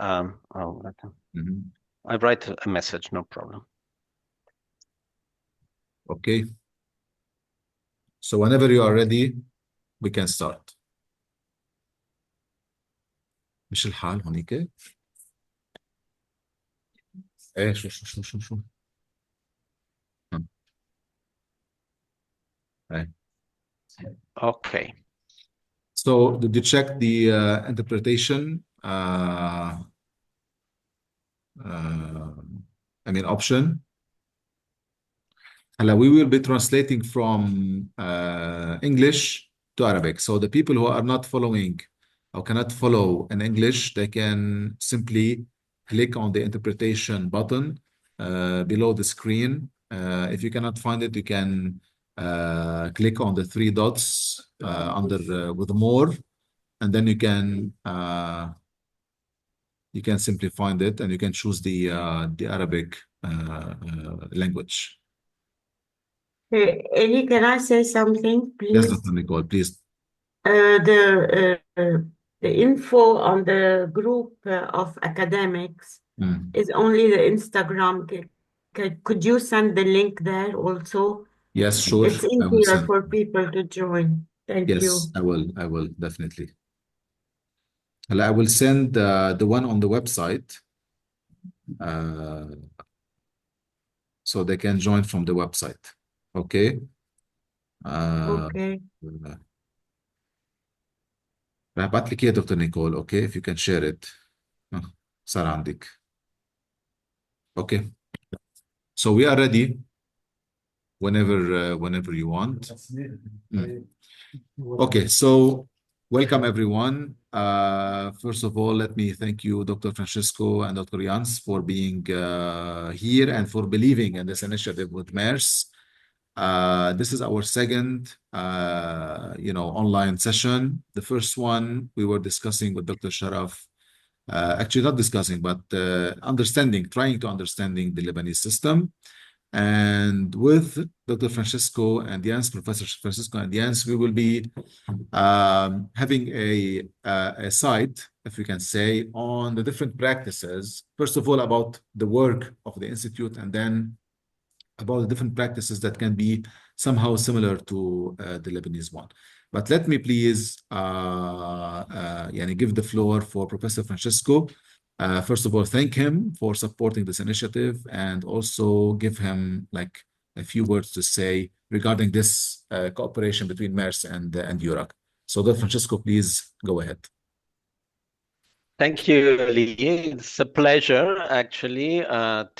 I write a message, no problem. Okay. So whenever you are ready, we can start. مش الحال هونيك؟ ايه شو ايه. Okay. So did you check the interpretation option? We will be translating from English to Arabic. So the people who are not following or cannot follow in English, they can simply click on the interpretation button below the screen. If you cannot find it, you can click on the three dots under with more, and then you can simply find it, and you can choose the Arabic language. Eli, can I say something, please? Yes, Dr. Nicole, please. The info on the group of academics is only the Instagram. Could you send the link there also? Yes, sure. It's easier for people to join. Thank you. Yes, I will definitely. I will send the one on the website so they can join from the website. Okay. Okay. هبعت لك يا دكتور نيكول. Okay, if you can share it. صار عندك. Okay. So we are ready whenever you want. Okay, so welcome everyone. First of all, let me thank you, Dr. Francisco and Dr. Yans, for being here and for believing in this initiative with MEIRSS. This is our second, online session. The first one we were discussing with Dr. Sharaf, actually not discussing, but trying to understanding the Lebanese system. And with Dr. Francisco and Yans, Professor Francisco and Yans, we will be having a site, if we can say, on the different practices. First of all, about the work of the Institute, and then about the different practices that can be somehow similar to the Lebanese one. But let me please give the floor for Professor Francisco. First of all, thank him for supporting this initiative, and also give him a few words to say regarding this cooperation between MEIRSS and EURAC. So, Dr. Francisco, please go ahead. Thank you, Lee. It's a pleasure, actually,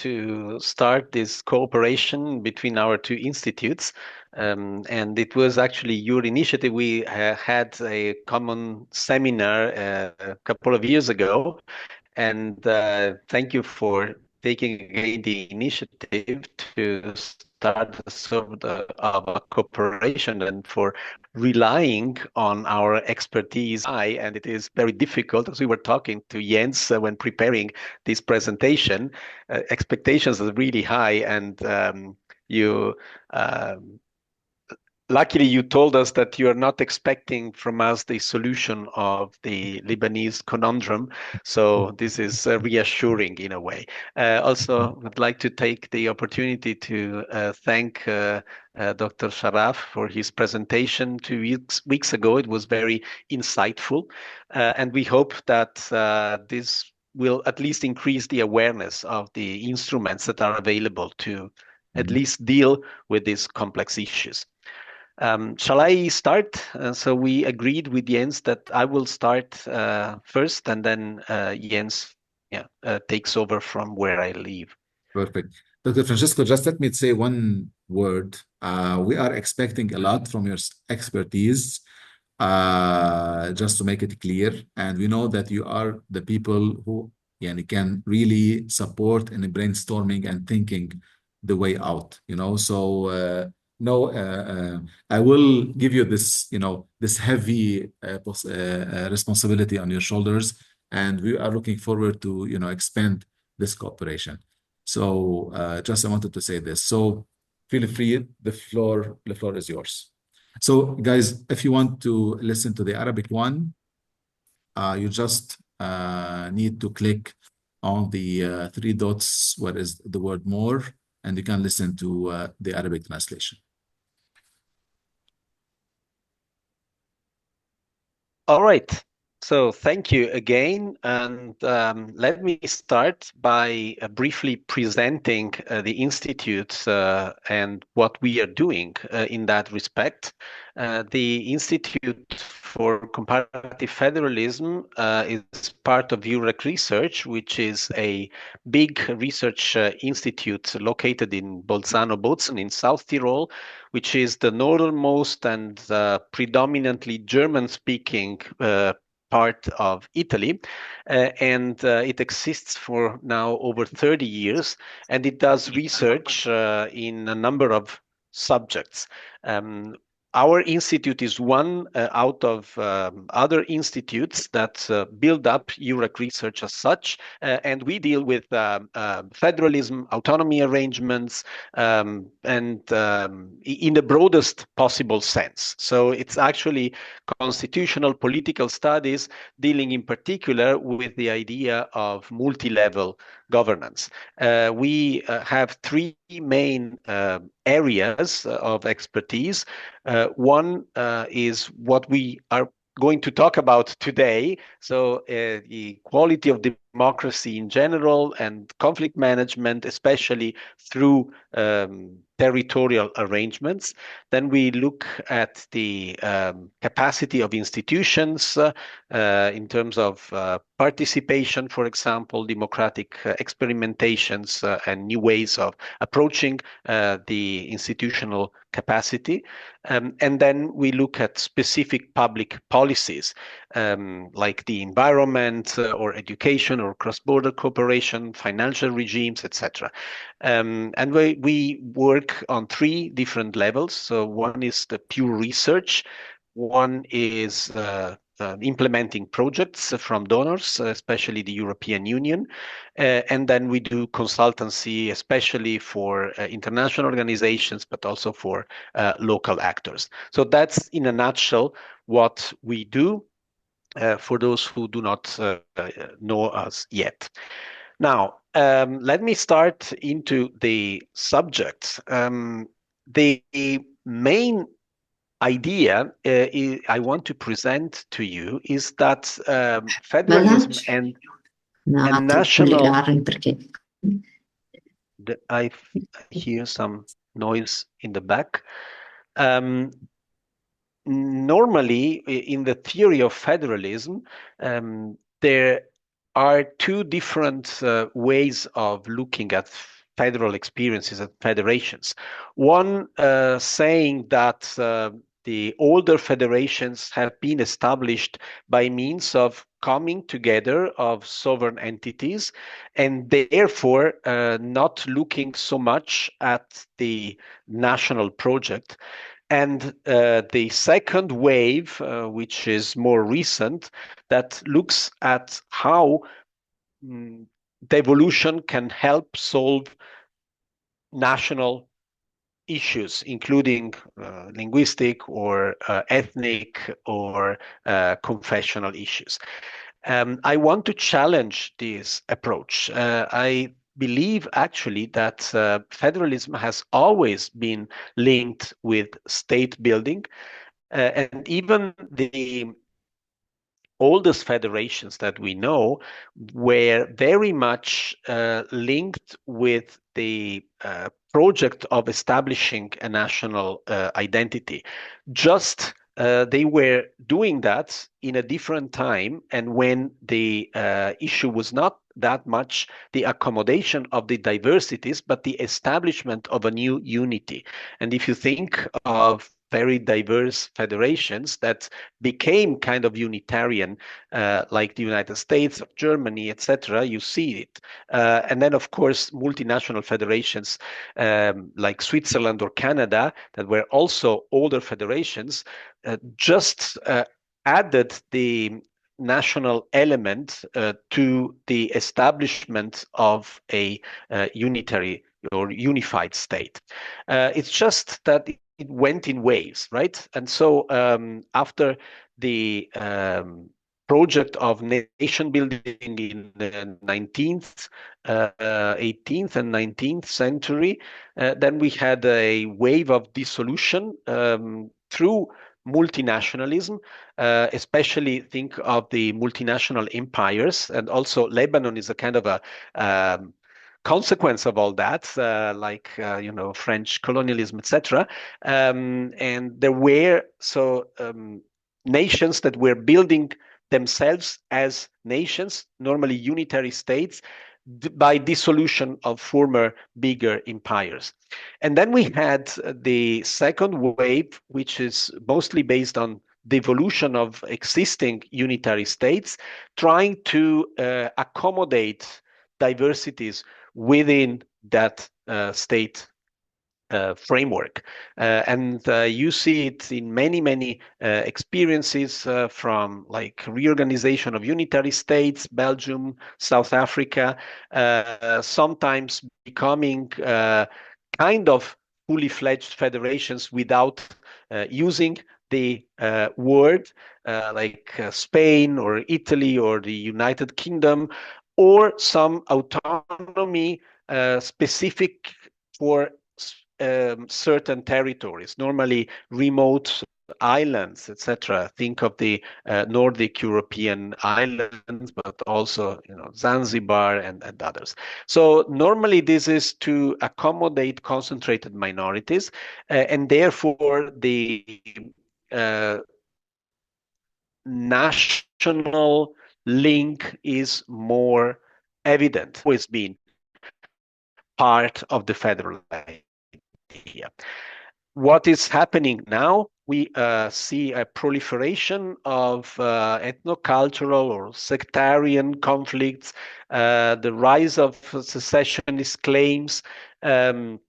to start this cooperation between our two institutes. And it was actually your initiative. We had a common seminar a couple of years ago. And thank you for taking the initiative to start a sort of a cooperation, and for relying on our expertise. And it is very difficult, as we were talking to Jens when preparing this presentation. Expectations are really high, and luckily, you told us that you are not expecting from us the solution of the Lebanese conundrum. So this is reassuring in a way. Also, I'd like to take the opportunity to thank Dr. Sharaf for his presentation 2 weeks ago. It was very insightful. And we hope that this will at least increase the awareness of the instruments that are available to at least deal with these complex issues. Shall I start? So we agreed with Jens that I will start first, and then Jens takes over from where I leave. Perfect. Dr. Francisco, just let me say one word. We are expecting a lot from your expertise, just to make it clear. And we know that you are the people who can really support in brainstorming and thinking the way out. So I will give you this, this heavy responsibility on your shoulders, and we are looking forward to, expand this cooperation. So just I wanted to say this. So feel free, the floor is yours. So guys, if you want to listen to the Arabic one, you just need to click on the three dots where is the word more, and you can listen to the Arabic translation. All right. So thank you again. And let me start by briefly presenting the Institute and what we are doing in that respect. The Institute for Comparative Federalism is part of EURAC Research, which is a big research institute located in Bolzano, Bozen in South Tyrol, which is the northernmost and predominantly German-speaking part of Italy, and it exists for now over 30 years, and it does research in a number of subjects. Our institute is one out of other institutes that build up EURAC research as such, and we deal with federalism, autonomy arrangements, and in the broadest possible sense. So it's actually constitutional political studies dealing in particular with the idea of multi-level governance. We have three main areas of expertise. One is what we are going to talk about today. So the quality of democracy in general and conflict management, especially through territorial arrangements. Then we look at the capacity of institutions in terms of participation, for example, democratic experimentations and new ways of approaching the institutional capacity. And then we look at specific public policies like the environment or education or cross-border cooperation, financial regimes, etc. And we work on three different levels. So one is the pure research. One is implementing projects from donors, especially the European Union. And then we do consultancy, especially for international organizations, but also for local actors. So that's in a nutshell what we do for those who do not know us yet. Now, let me start into the subject. The main idea I want to present to you is that federalism and national... I hear some noise in the back. Normally, in the theory of federalism, there are two different ways of looking at federal experiences and federations. One saying that the older federations have been established by means of coming together of sovereign entities, and therefore not looking so much at the national project. And the second wave, which is more recent, that looks at how devolution can help solve national issues, including linguistic or ethnic or confessional issues. I want to challenge this approach. I believe actually that federalism has always been linked with state building, and even the oldest federations that we know were very much linked with the project of establishing a national identity. Just they were doing that in a different time, and when the issue was not that much the accommodation of the diversities, but the establishment of a new unity. And if you think of very diverse federations that became kind of Unitarian, like the United States, Germany, etc., you see it. And then, of course, multinational federations like Switzerland or Canada that were also older federations just added the national element to the establishment of a unitary or unified state. It's just that it went in waves, right? And so after the project of nation building in the 19th, 18th and 19th century. Then we had a wave of dissolution through multinationalism, especially think of the multinational empires, and also Lebanon is a kind of a consequence of all that, like French colonialism, etc. And there were nations that were building themselves as nations, normally unitary states, by dissolution of former bigger empires. And then we had the second wave, which is mostly based on the evolution of existing unitary states, trying to accommodate diversities within that state framework. And you see it in many experiences from like reorganization of unitary states, Belgium, South Africa, sometimes becoming kind of fully fledged federations without using the word, like Spain or Italy or the United Kingdom, or some autonomy specific for certain territories, normally remote islands, etc. Think of the Nordic European islands, but also Zanzibar and others. So normally this is to accommodate concentrated minorities, and therefore the national link is more evident, always been part of the federal idea. What is happening now? We see a proliferation of ethnocultural or sectarian conflicts, the rise of secessionist claims, and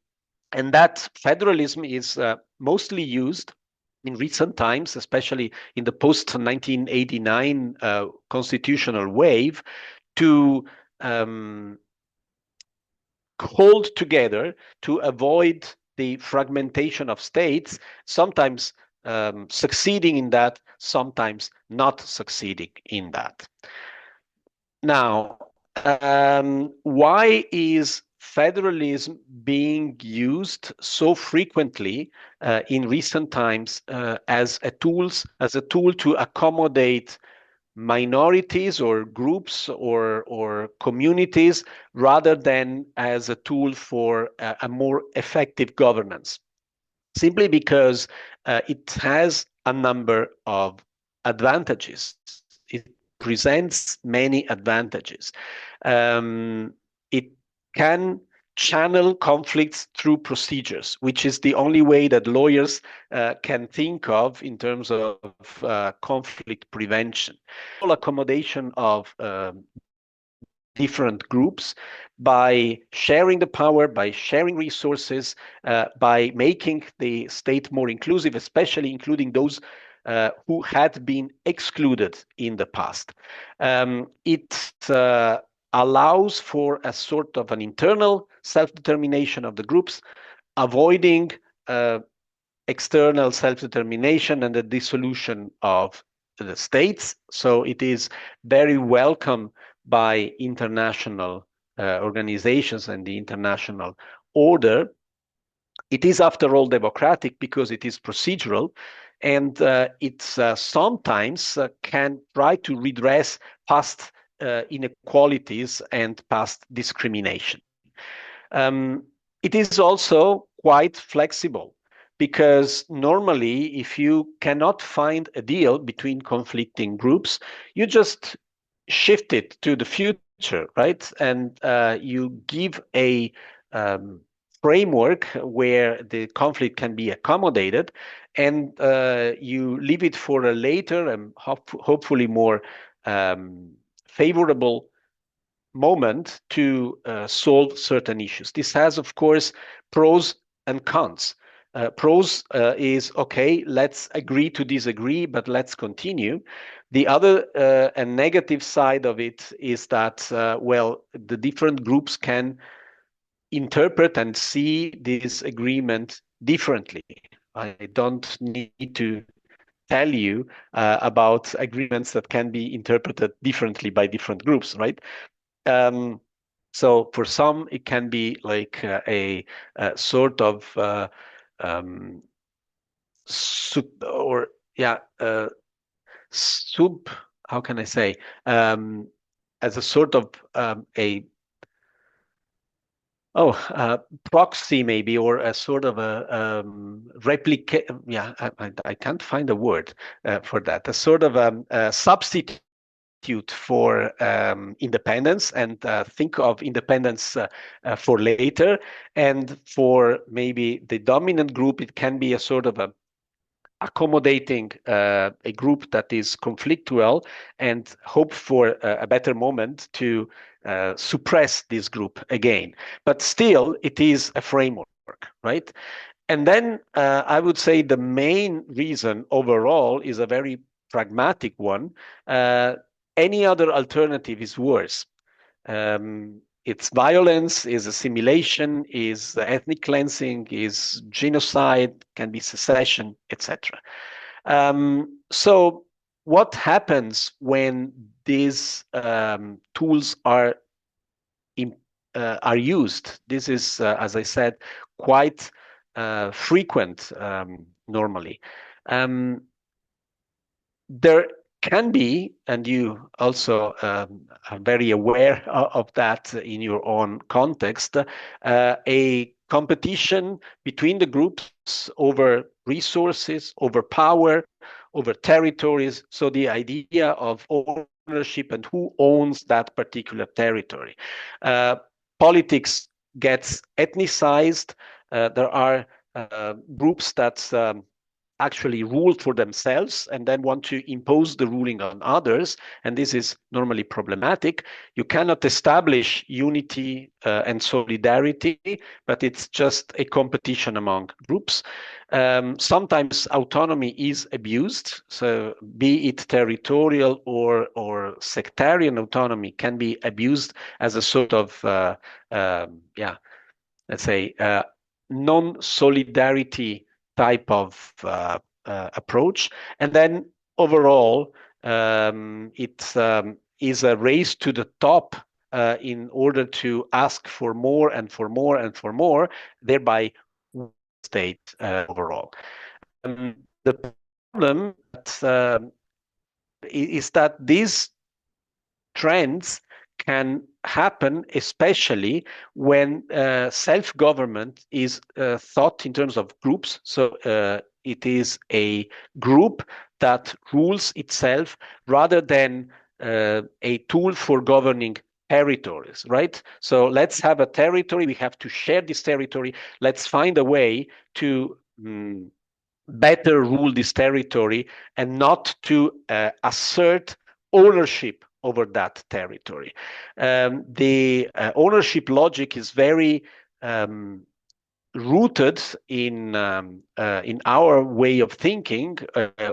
that federalism is mostly used in recent times, especially in the post-1989 constitutional wave, to hold together, to avoid the fragmentation of states, sometimes succeeding in that, sometimes not succeeding in that. Now, why is federalism being used so frequently in recent times as a tool to accommodate minorities or groups or communities, rather than as a tool for a more effective governance? Simply because it has a number of advantages. It presents many advantages. It can channel conflicts through procedures, which is the only way that lawyers can think of in terms of conflict prevention. Accommodation of different groups by sharing the power, by sharing resources, by making the state more inclusive, especially including those who had been excluded in the past. It allows for a sort of an internal self-determination of the groups, avoiding external self-determination and the dissolution of the states. So it is very welcome by international organizations and the international order. It is, after all, democratic because it is procedural, and it sometimes can try to redress past inequalities and past discrimination. It is also quite flexible, because normally if you cannot find a deal between conflicting groups, you just shift it to the future, right? And you give a framework where the conflict can be accommodated, and you leave it for a later and hopefully more favorable moment to solve certain issues. This has, of course, pros and cons. Pros is, okay, let's agree to disagree, but let's continue. The other and negative side of it is that, well, the different groups can interpret and see this agreement differently. I don't need to tell you about agreements that can be interpreted differently by different groups, right? So for some, it can be like a sort of how can I say, as a sort of proxy maybe, or a sort of a replica. Yeah, I can't find a word for that. A sort of a substitute for independence, and think of independence for later. And for maybe the dominant group, it can be a sort of a accommodating a group that is conflictual and hope for a better moment to suppress this group again. But still, it is a framework, right? And then I would say the main reason overall is a very pragmatic one. Any other alternative is worse. It's violence, is assimilation, is ethnic cleansing, is genocide, can be secession, etc. So what happens when these tools are used? This is, as I said, quite frequent normally. There can be, and you also are very aware of that in your own context, a competition between the groups over resources, over power, over territories. So the idea of ownership and who owns that particular territory. Politics gets ethnicized. There are groups that actually rule for themselves and then want to impose the ruling on others, and this is normally problematic. You cannot establish unity and solidarity, but it's just a competition among groups. Sometimes autonomy is abused, so be it territorial or sectarian autonomy can be abused as a sort of let's say non-solidarity type of approach. And then overall, it is a race to the top in order to ask for more and for more and for more, thereby state overall. The problem is that these trends can happen, especially when self-government is thought in terms of groups. So it is a group that rules itself rather than a tool for governing territories, right? So let's have a territory. We have to share this territory. Let's find a way to better rule this territory and not to assert ownership over that territory. The ownership logic is very rooted in our way of thinking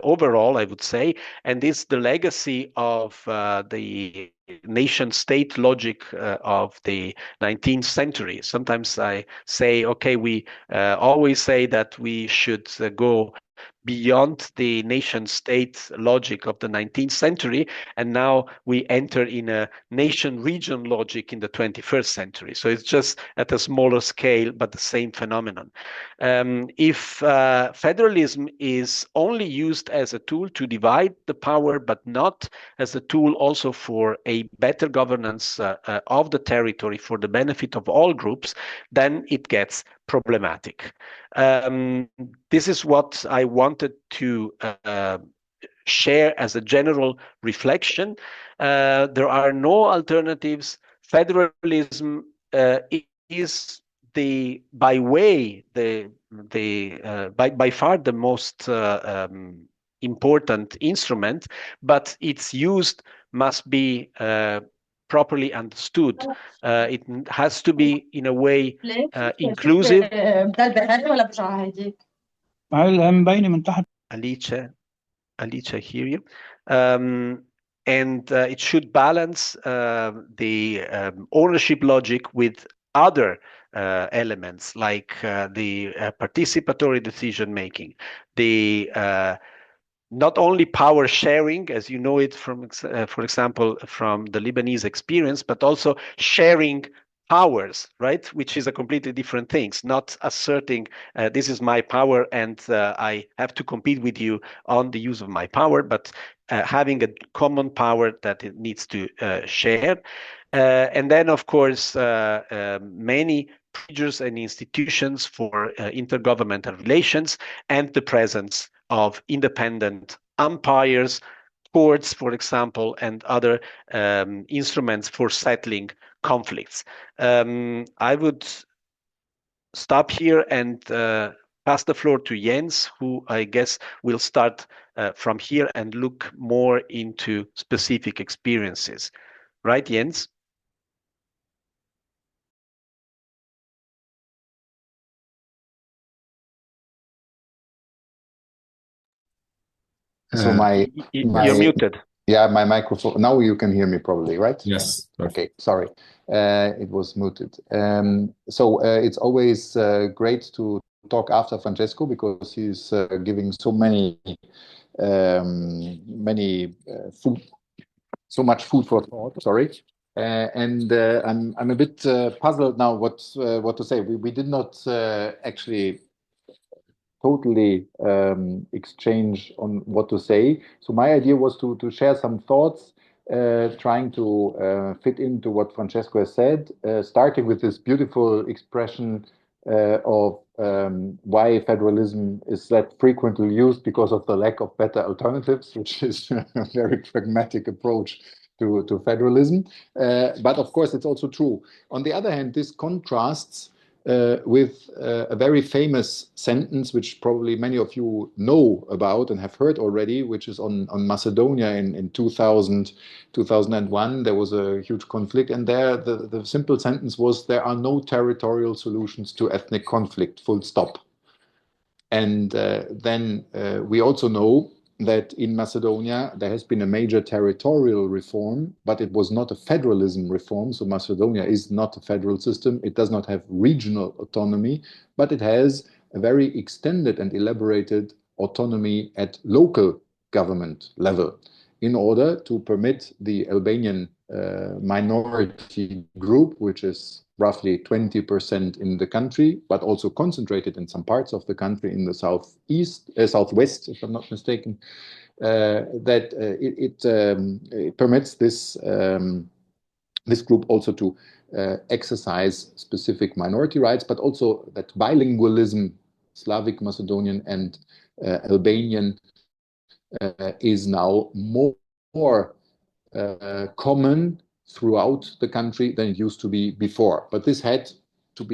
overall, I would say, and is the legacy of the nation-state logic of the 19th century. Sometimes I say, okay, we always say that we should go beyond the nation-state logic of the 19th century, and now we enter in a nation-region logic in the 21st century. So it's just at a smaller scale, but the same phenomenon. If federalism is only used as a tool to divide the power, but not as a tool also for a better governance of the territory for the benefit of all groups, then it gets problematic. This is what I wanted to share as a general reflection. There are no alternatives. Federalism is by far the most important instrument, but its use must be properly understood. It has to be in a way inclusive. Alicia, I hear you. And it should balance the ownership logic with other elements like the participatory decision making, the not only power sharing, as you know it from, for example, from the Lebanese experience, but also sharing powers, right? Which is a completely different thing. Not asserting this is my power and I have to compete with you on the use of my power, but having a common power that it needs to share. And then, of course, many procedures and institutions for intergovernmental relations and the presence of independent umpires, courts, for example, and other instruments for settling conflicts. I would stop here and pass the floor to Jens, who I guess will start from here and look more into specific experiences. Right, Jens? So you're muted. Yeah, my microphone. Now you can hear me probably, right? Yes. Okay, sorry. It was muted. So it's always great to talk after Francesco because he's giving so much food for thought. Sorry. And I'm a bit puzzled now what to say. We did not actually totally exchange on what to say. So my idea was to share some thoughts, trying to fit into what Francesco has said, starting with this beautiful expression of why federalism is that frequently used because of the lack of better alternatives, which is a very pragmatic approach to federalism. But of course, it's also true. On the other hand, this contrasts with a very famous sentence, which probably many of you know about and have heard already, which is on Macedonia in 2001. There was a huge conflict, and there the simple sentence was, there are no territorial solutions to ethnic conflict, full stop. And then we also know that in Macedonia, there has been a major territorial reform, but it was not a federalism reform. So Macedonia is not a federal system. It does not have regional autonomy, but it has a very extended and elaborated autonomy at local government level in order to permit the Albanian minority group, which is roughly 20% in the country, but also concentrated in some parts of the country in the southwest, if I'm not mistaken, that it permits this group also to exercise specific minority rights, but also that bilingualism, Slavic Macedonian and Albanian, is now more common throughout the country than it used to be before. But this had to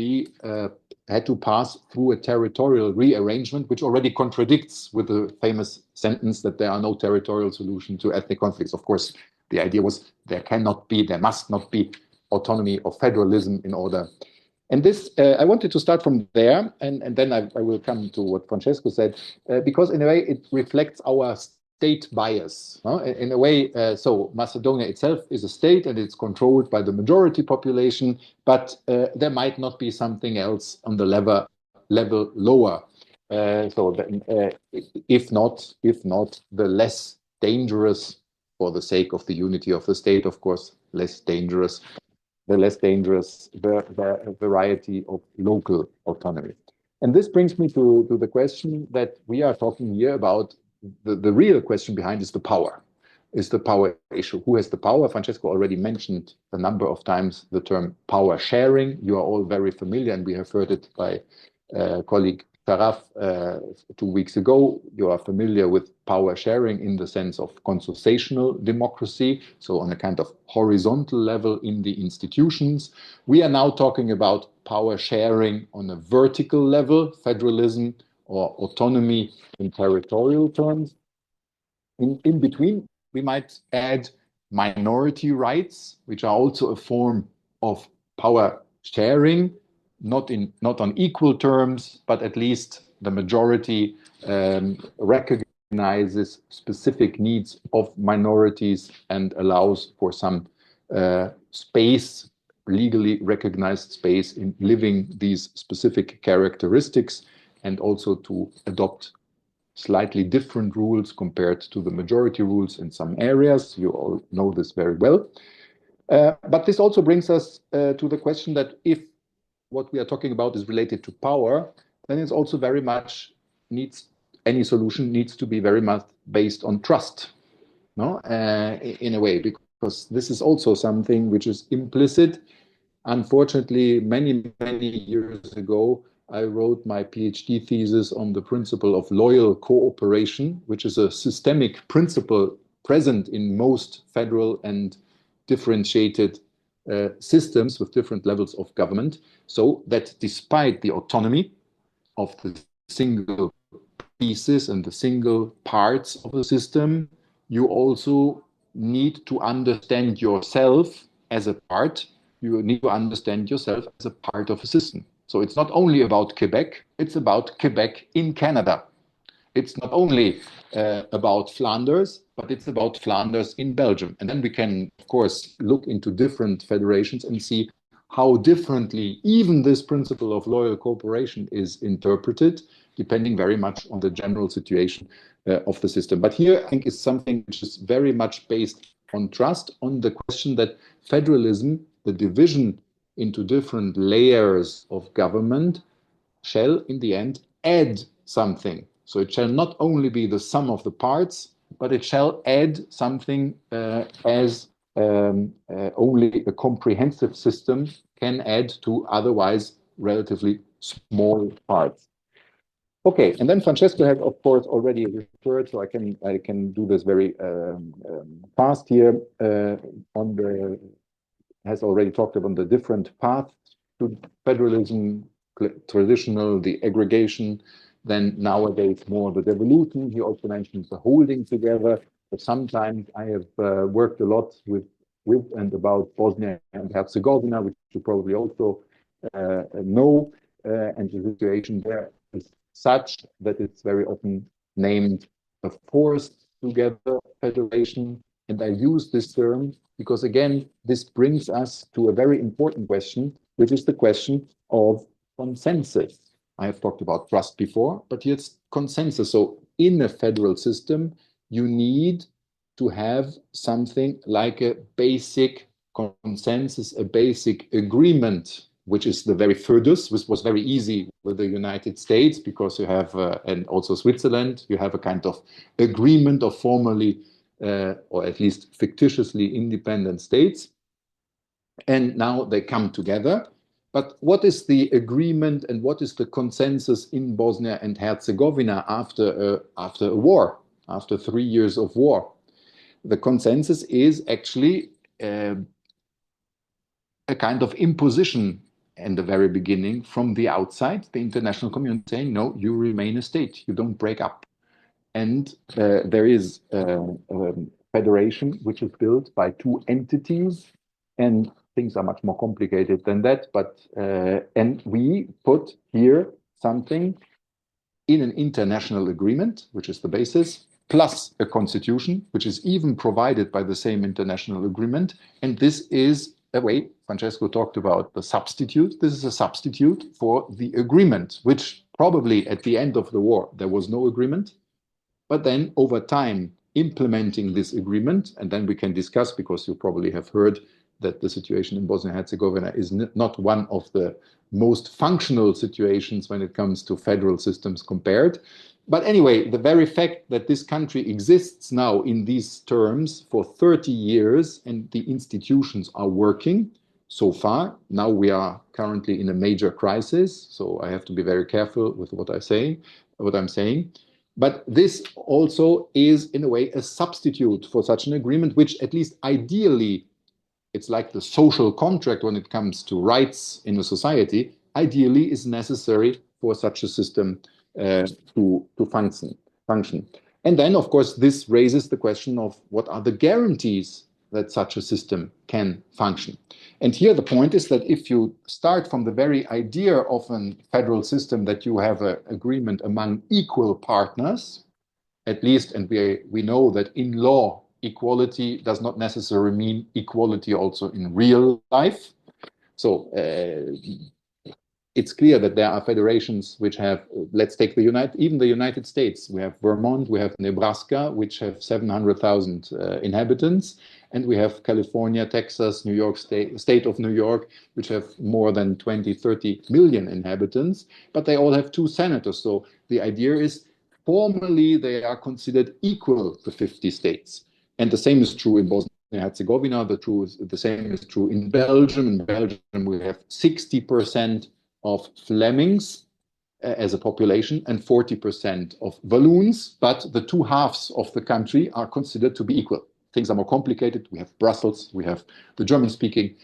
pass through a territorial rearrangement, which already contradicts with the famous sentence that there are no territorial solutions to ethnic conflicts. Of course, the idea was there must not be autonomy or federalism in order. And this, I wanted to start from there, and then I will come to what Francesco said, because in a way it reflects our state bias. In a way, so Macedonia itself is a state and it's controlled by the majority population, but there might not be something else on the level lower. If not the less dangerous, for the sake of the unity of the state, of course, the less dangerous the variety of local autonomy. And this brings me to the question that we are talking here about. The real question behind is the power issue. Who has the power? Francesco already mentioned a number of times the term power sharing. You are all very familiar, and we have heard it by colleague Taraf 2 weeks ago. You are familiar with power sharing in the sense of consociational democracy, so on a kind of horizontal level in the institutions. We are now talking about power sharing on a vertical level, federalism or autonomy in territorial terms. In between, we might add minority rights, which are also a form of power sharing, not on equal terms, but at least the majority recognizes specific needs of minorities and allows for some space, legally recognized space in living these specific characteristics, and also to adopt slightly different rules compared to the majority rules in some areas. You all know this very well. But this also brings us to the question that if what we are talking about is related to power, then it's also very much any solution needs to be very much based on trust, no? In a way, because this is also something which is implicit. Unfortunately, many years ago, I wrote my PhD thesis on the principle of loyal cooperation, which is a systemic principle present in most federal and differentiated systems with different levels of government, so that despite the autonomy of the single pieces and the single parts of the system, you also need to understand yourself as a part. You need to understand yourself as a part of a system. So it's not only about Quebec, it's about Quebec in Canada. It's not only about Flanders, but it's about Flanders in Belgium. And then we can, of course, look into different federations and see how differently even this principle of loyal cooperation is interpreted, depending very much on the general situation of the system. But here, I think, is something which is very much based on trust, on the question that federalism, the division into different layers of government, shall, in the end, add something. So it shall not only be the sum of the parts, but it shall add something as only a comprehensive system can add to otherwise relatively small parts. Okay, and then Francesco has, of course, already referred, so I can do this very fast here. Has already talked about the different paths to federalism, traditional, the aggregation, then nowadays more the devolution. He also mentioned the holding together. But sometimes I have worked a lot with and about Bosnia and Herzegovina, which you probably also know, and the situation there is such that it's very often named a forced together federation. And I use this term because, again, this brings us to a very important question, which is the question of consensus. I have talked about trust before, but here it's consensus. So in a federal system, you need to have something like a basic consensus, a basic agreement, which is the very furthest, which was very easy with the United States because you have, and also Switzerland, you have a kind of agreement of formally or at least fictitiously independent states. And now they come together. But what is the agreement and what is the consensus in Bosnia and Herzegovina after a war, after 3 years of war? The consensus is actually a kind of imposition in the very beginning from the outside, the international community saying, no, you remain a state, you don't break up. And there is a federation which is built by two entities, and things are much more complicated than that. But and we put here something in an international agreement, which is the basis, plus a constitution, which is even provided by the same international agreement. And this is a way, Francesco talked about the substitute. This is a substitute for the agreement, which probably at the end of the war, there was no agreement. But then over time, implementing this agreement, and then we can discuss, because you probably have heard that the situation in Bosnia and Herzegovina is not one of the most functional situations when it comes to federal systems compared. But anyway, the very fact that this country exists now in these terms for 30 years and the institutions are working so far. Now we are currently in a major crisis, so I have to be very careful with what I'm saying. But this also is, in a way, a substitute for such an agreement, which at least ideally, it's like the social contract when it comes to rights in a society, ideally is necessary for such a system to function. And then, of course, this raises the question of what are the guarantees that such a system can function. And here the point is that if you start from the very idea of a federal system that you have an agreement among equal partners, at least, and we know that in law, equality does not necessarily mean equality also in real life. So it's clear that there are federations which have, let's take even the United States. We have Vermont, we have Nebraska, which have 700,000 inhabitants, and we have California, Texas, New York State of New York, which have more than 20, 30 million inhabitants, but they all have 2 senators. So the idea is formally they are considered equal, the 50 states. And the same is true in Bosnia and Herzegovina. The same is true in Belgium. In Belgium, we have 60% of Flemings as a population and 40% of Walloons, but the 2 halves of the country are considered to be equal. Things are more complicated. We have Brussels, we have the German-speaking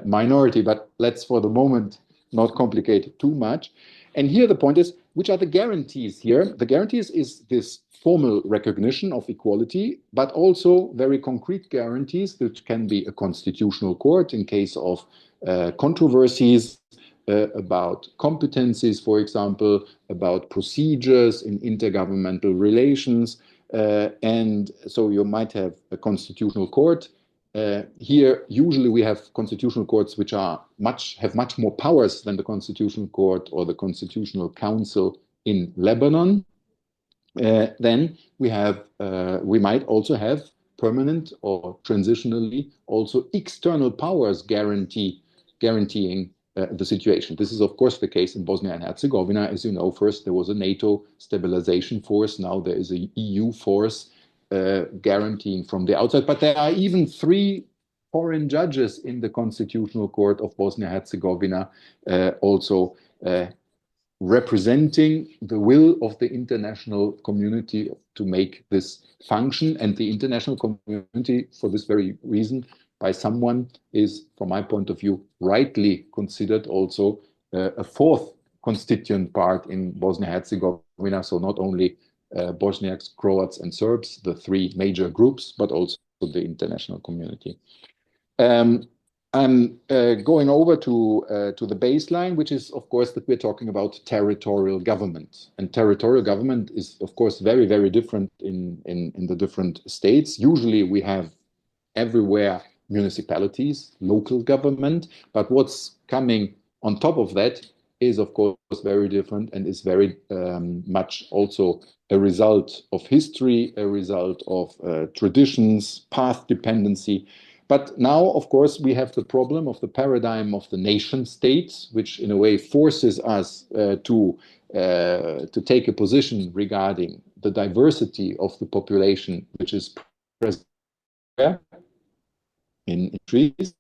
minority, but let's for the moment not complicate it too much. And here the point is, which are the guarantees here? The guarantees is this formal recognition of equality, but also very concrete guarantees, which can be a constitutional court in case of controversies about competencies, for example, about procedures in intergovernmental relations. And so you might have a constitutional court. Here, usually we have constitutional courts which have much more powers than the Constitutional Court or the Constitutional Council in Lebanon. Then we might also have permanent or transitionally also external powers guaranteeing the situation. This is, of course, the case in Bosnia and Herzegovina. As you know, first there was a NATO stabilization force. Now there is an EU force guaranteeing from the outside. But there are even 3 foreign judges in the Constitutional Court of Bosnia and Herzegovina also representing the will of the international community to make this function. And the international community, for this very reason, by someone is, from my point of view, rightly considered also a 4th constituent part in Bosnia-Herzegovina. So not only Bosniaks, Croats, and Serbs, the 3 major groups, but also the international community. I'm going over to the baseline, which is, of course, that we're talking about territorial government. And territorial government is, of course, very, very different in the different states. Usually we have everywhere municipalities, local government, but what's coming on top of that is, of course, very different and is very much also a result of history, a result of traditions, path dependency. But now, of course, we have the problem of the paradigm of the nation state, which in a way forces us to take a position regarding the diversity of the population, which is present in trees,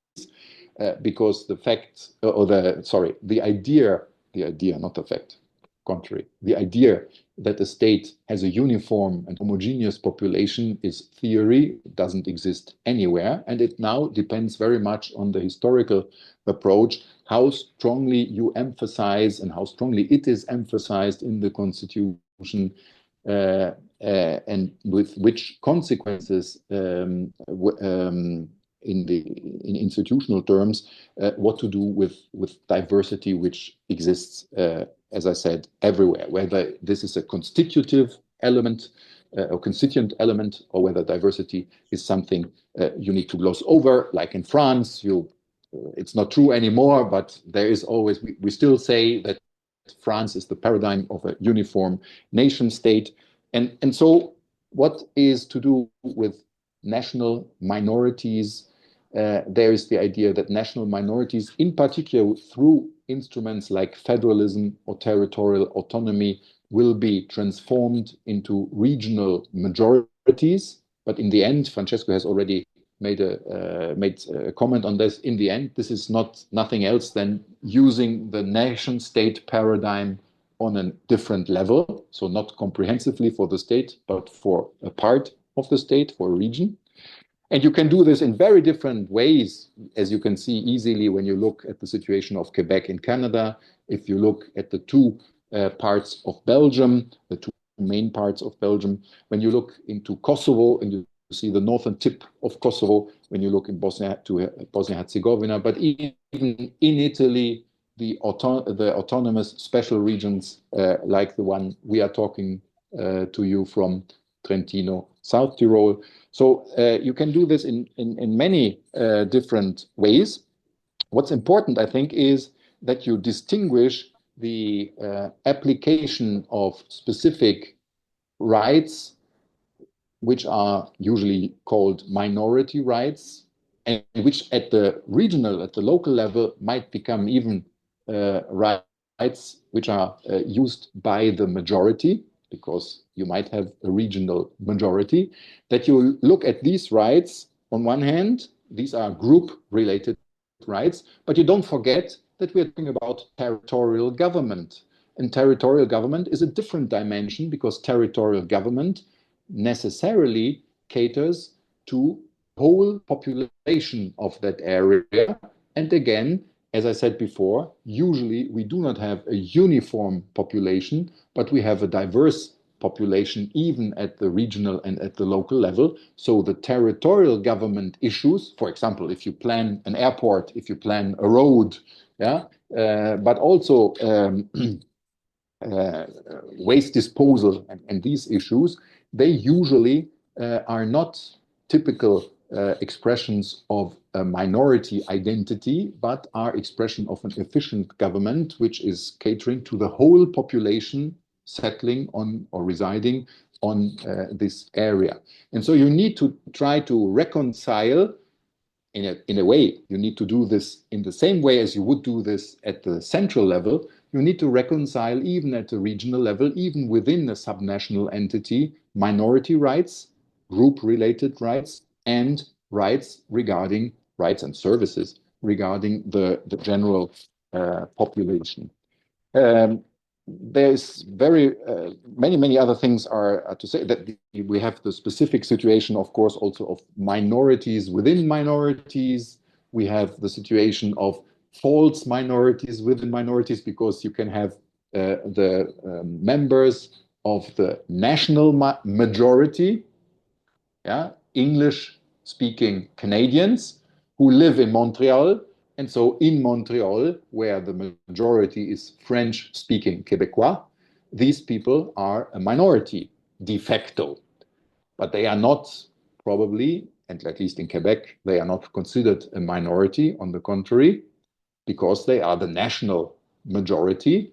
because the fact, or the idea, not the fact, contrary, the idea that a state has a uniform and homogeneous population is theory, doesn't exist anywhere, and it now depends very much on the historical approach, how strongly you emphasize and how strongly it is emphasized in the Constitution, and with which consequences in institutional terms, what to do with diversity which exists, as I said, everywhere, whether this is a constitutive element or constituent element, or whether diversity is something you need to gloss over, like in France. It's not true anymore, but there is always, we still say that France is the paradigm of a uniform nation state. And so what is to do with national minorities? There is the idea that national minorities, in particular through instruments like federalism or territorial autonomy, will be transformed into regional majorities. But in the end, Francesco has already made a comment on this. In the end, this is nothing else than using the nation-state paradigm on a different level. So not comprehensively for the state, but for a part of the state, for a region. And you can do this in very different ways, as you can see easily when you look at the situation of Quebec in Canada. If you look at the 2 parts of Belgium, the 2 main parts of Belgium, when you look into Kosovo and you see the northern tip of Kosovo, when you look in Bosnia-Herzegovina, but even in Italy, the autonomous special regions like the one we are talking to you from, Trentino, South Tyrol. So you can do this in many different ways. What's important, I think, is that you distinguish the application of specific rights, which are usually called minority rights, and which at the regional, at the local level, might become even rights which are used by the majority, because you might have a regional majority, that you look at these rights. On one hand, these are group-related rights, but you don't forget that we're talking about territorial government. And territorial government is a different dimension, because territorial government necessarily caters to whole population of that area. And again, as I said before, usually we do not have a uniform population, but we have a diverse population, even at the regional and at the local level. So the territorial government issues, for example, if you plan an airport, if you plan a road, but also waste disposal and these issues, they usually are not typical expressions of a minority identity, but are expression of an efficient government, which is catering to the whole population settling on or residing on this area. And so you need to try to reconcile, in a way, you need to do this in the same way as you would do this at the central level. You need to reconcile, even at the regional level, even within a subnational entity, minority rights, group-related rights, and rights regarding rights and services regarding the general population. There's very many other things are to say. That we have the specific situation, of course, also of minorities within minorities. We have the situation of false minorities within minorities, because you can have the members of the national majority, English-speaking Canadians who live in Montreal. And so in Montreal, where the majority is French-speaking Quebecois, these people are a minority de facto. But they are not probably, and at least in Quebec, they are not considered a minority. On the contrary, because they are the national majority.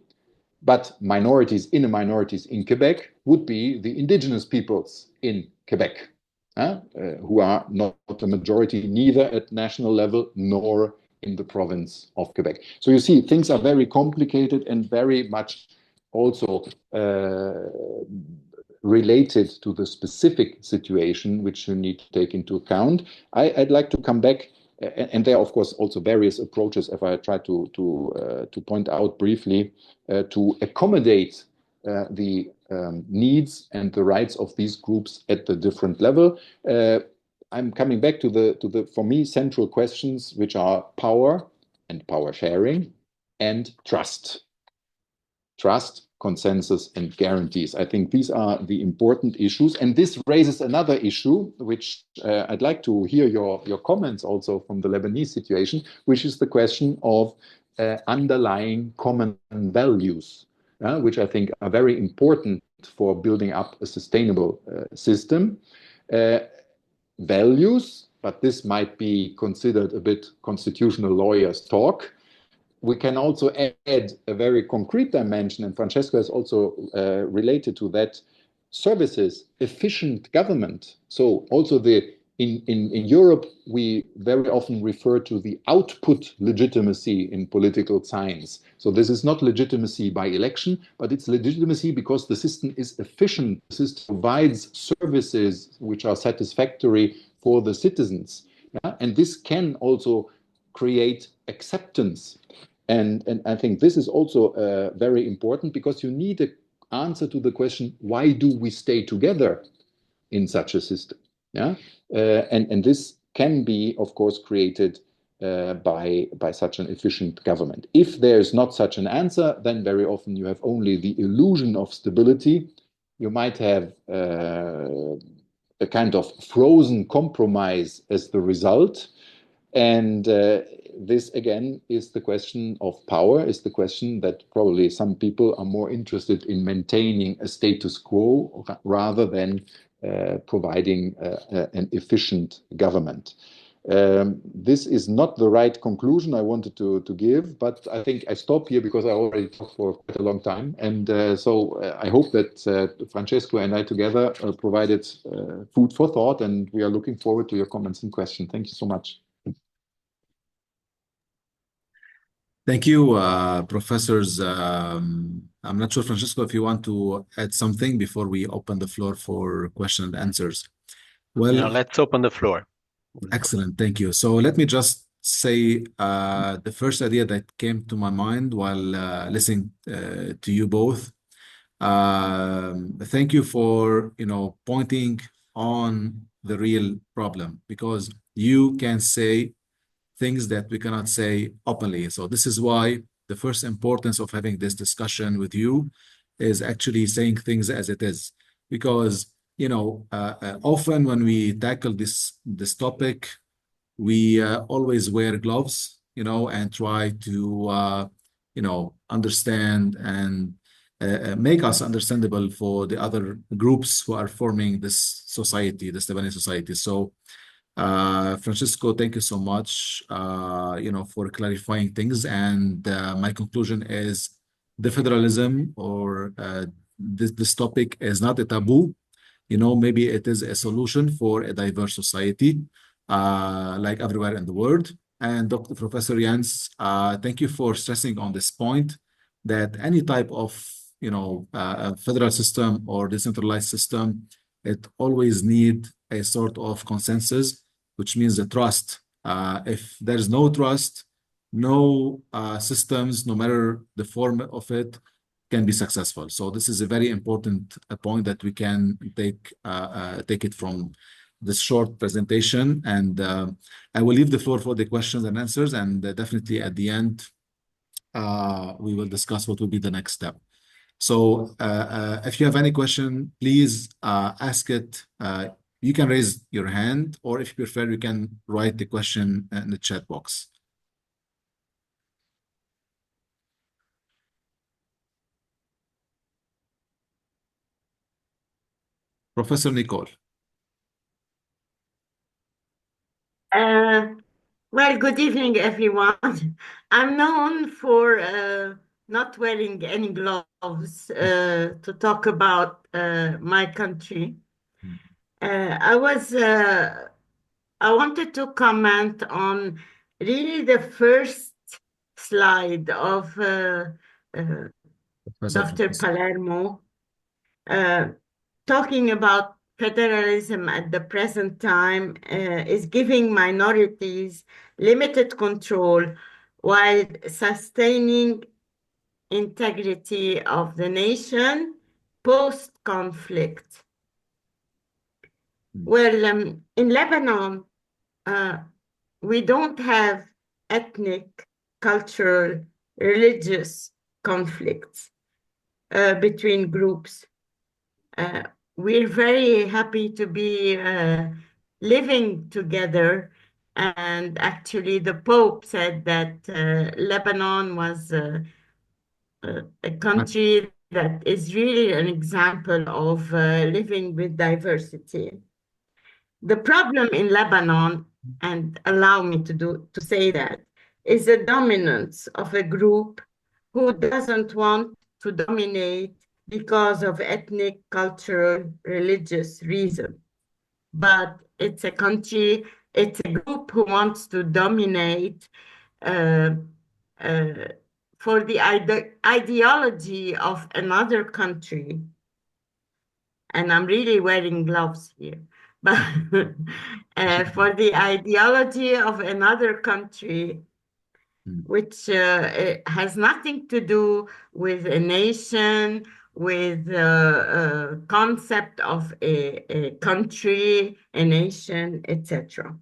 But minorities in Quebec would be the indigenous peoples in Quebec, who are not a majority neither at national level nor in the province of Quebec. So you see, things are very complicated and very much also related to the specific situation, which you need to take into account. I'd like to come back, and there are, of course, also various approaches, if I try to point out briefly, to accommodate the needs and the rights of these groups at the different level. I'm coming back to the, for me, central questions, which are power and power sharing and trust. Trust, consensus, and guarantees. I think these are the important issues. And this raises another issue, which I'd like to hear your comments also from the Lebanese situation, which is the question of underlying common values, which I think are very important for building up a sustainable system. Values, but this might be considered a bit constitutional lawyers talk. We can also add a very concrete dimension, and Francesco has also related to that, services, efficient government. So also in Europe, we very often refer to the output legitimacy in political science. So this is not legitimacy by election, but it's legitimacy because the system is efficient. The system provides services which are satisfactory for the citizens. And this can also create acceptance. And I think this is also very important, because you need an answer to the question, why do we stay together in such a system? And this can be, of course, created by such an efficient government. If there's not such an answer, then very often you have only the illusion of stability. You might have a kind of frozen compromise as the result. And this, again, is the question of power, is the question that probably some people are more interested in maintaining a status quo rather than providing an efficient government. This is not the right conclusion I wanted to give, but I think I stop here because I already talked for quite a long time. And so I hope that Francesco and I together provided food for thought, and we are looking forward to your comments and questions. Thank you so much. Thank you, professors. I'm not sure, Francesco, if you want to add something before we open the floor for questions and answers. Well, no, let's open the floor. Excellent, thank you. So let me just say the first idea that came to my mind while listening to you both. Thank you for pointing on the real problem, because you can say things that we cannot say openly. So this is why the first importance of having this discussion with you is actually saying things as it is, because often when we tackle this topic, we always wear gloves, and try to understand and make us understandable for the other groups who are forming this society, this Lebanese society. So Francesco, thank you so much, for clarifying things. And my conclusion is the federalism or this topic is not a taboo. Maybe it is a solution for a diverse society, like everywhere in the world. And Professor Yans, thank you for stressing on this point that any type of federal system or decentralized system, it always need a sort of consensus, which means the trust. If there's no trust, no systems, no matter the form of it, can be successful. So this is a very important point that we can take it from this short presentation. And I will leave the floor for the questions and answers. And definitely at the end, we will discuss what will be the next step. So if you have any question, please ask it. You can raise your hand, or if you prefer, you can write the question in the chat box. Professor Nicole. Well, good evening, everyone. I'm known for not wearing any gloves to talk about my country. I wanted to comment on really the first slide of Dr. Palermo, talking about federalism at the present time is giving minorities limited control while sustaining integrity of the nation post-conflict. Well, in Lebanon, we don't have ethnic, cultural, religious conflicts between groups. We're very happy to be living together. And actually, the Pope said that Lebanon was a country that is really an example of living with diversity. The problem in Lebanon, and allow me to say that, is the dominance of a group who doesn't want to dominate because of ethnic, cultural, religious reason. But it's a country, it's a group who wants to dominate for the ideology of another country. And I'm really wearing gloves here. But for the ideology of another country, which has nothing to do with a nation, with the concept of a country, a nation, etc.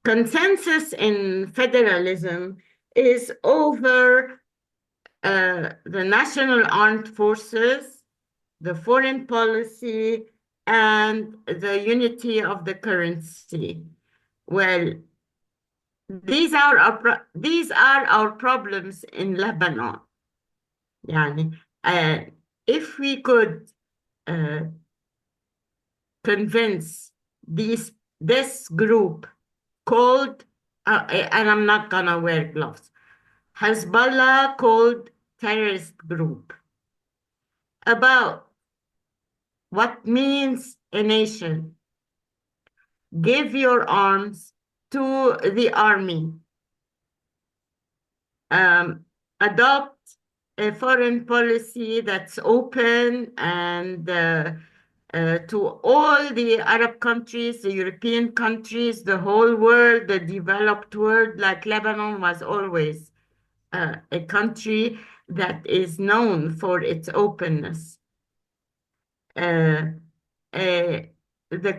Consensus in federalism is over the national armed forces, the foreign policy, and the unity of the currency. Well, these are our problems in Lebanon. If we could convince this group called, and I'm not gonna wear gloves, Hezbollah called terrorist group, about what means a nation. Give your arms to the army. Adopt a foreign policy that's open and to all the Arab countries, the European countries, the whole world, the developed world, like Lebanon was always a country that is known for its openness. The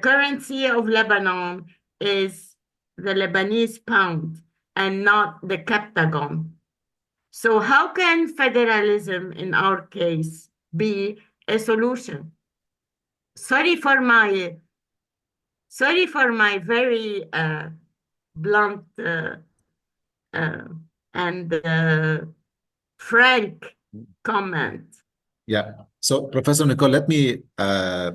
currency of Lebanon is the Lebanese pound and not the Captagon. So how can federalism in our case be a solution? Sorry for my very blunt and frank comment. Yeah. So, Professor Nicole, let me try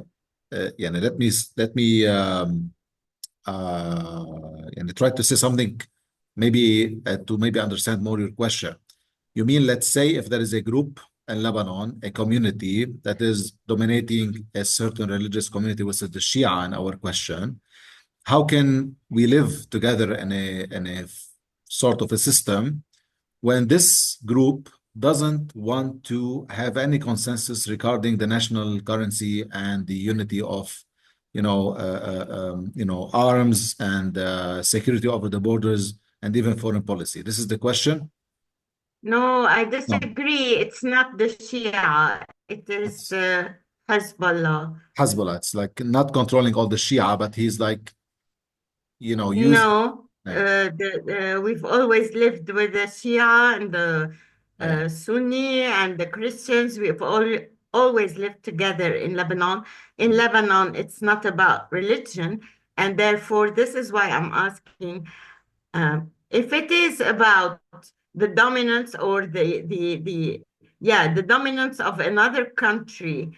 to say something to understand more your question. You mean, let's say, if there is a group in Lebanon, a community that is dominating a certain religious community, which is the Shia in our question, how can we live together in a sort of a system when this group doesn't want to have any consensus regarding the national currency and the unity of, arms and security over the borders and even foreign policy? This is the question? No, I disagree. It's not the Shia. It is Hezbollah. Hezbollah. It's like not controlling all the Shia, but he's like, No, we've always lived with the Shia and the Sunni and the Christians. We've always lived together in Lebanon. In Lebanon, it's not about religion. And therefore, this is why I'm asking, if it is about the dominance or the dominance of another country,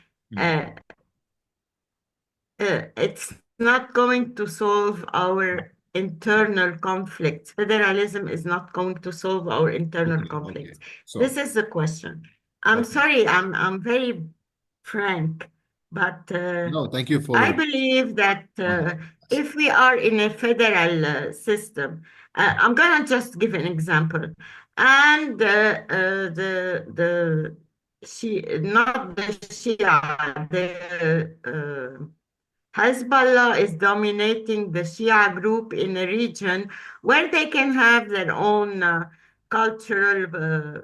it's not going to solve our internal conflicts. Federalism is not going to solve our internal conflicts. So, this is the question. I'm sorry, I'm very frank, but no, thank you for. I believe that if we are in a federal system, I'm gonna just give an example, and not the Shia, the Hezbollah is dominating the Shia group in a region where they can have their own cultural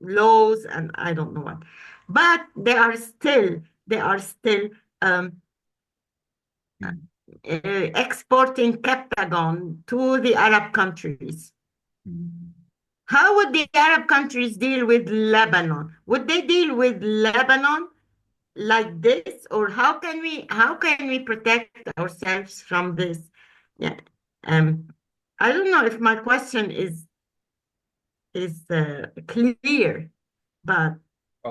laws and I don't know what, but they are still exporting Captagon to the Arab countries. How would the Arab countries deal with Lebanon? Would they deal with Lebanon like this, or how can we protect ourselves from this? Yeah, I don't know if my question is clear, but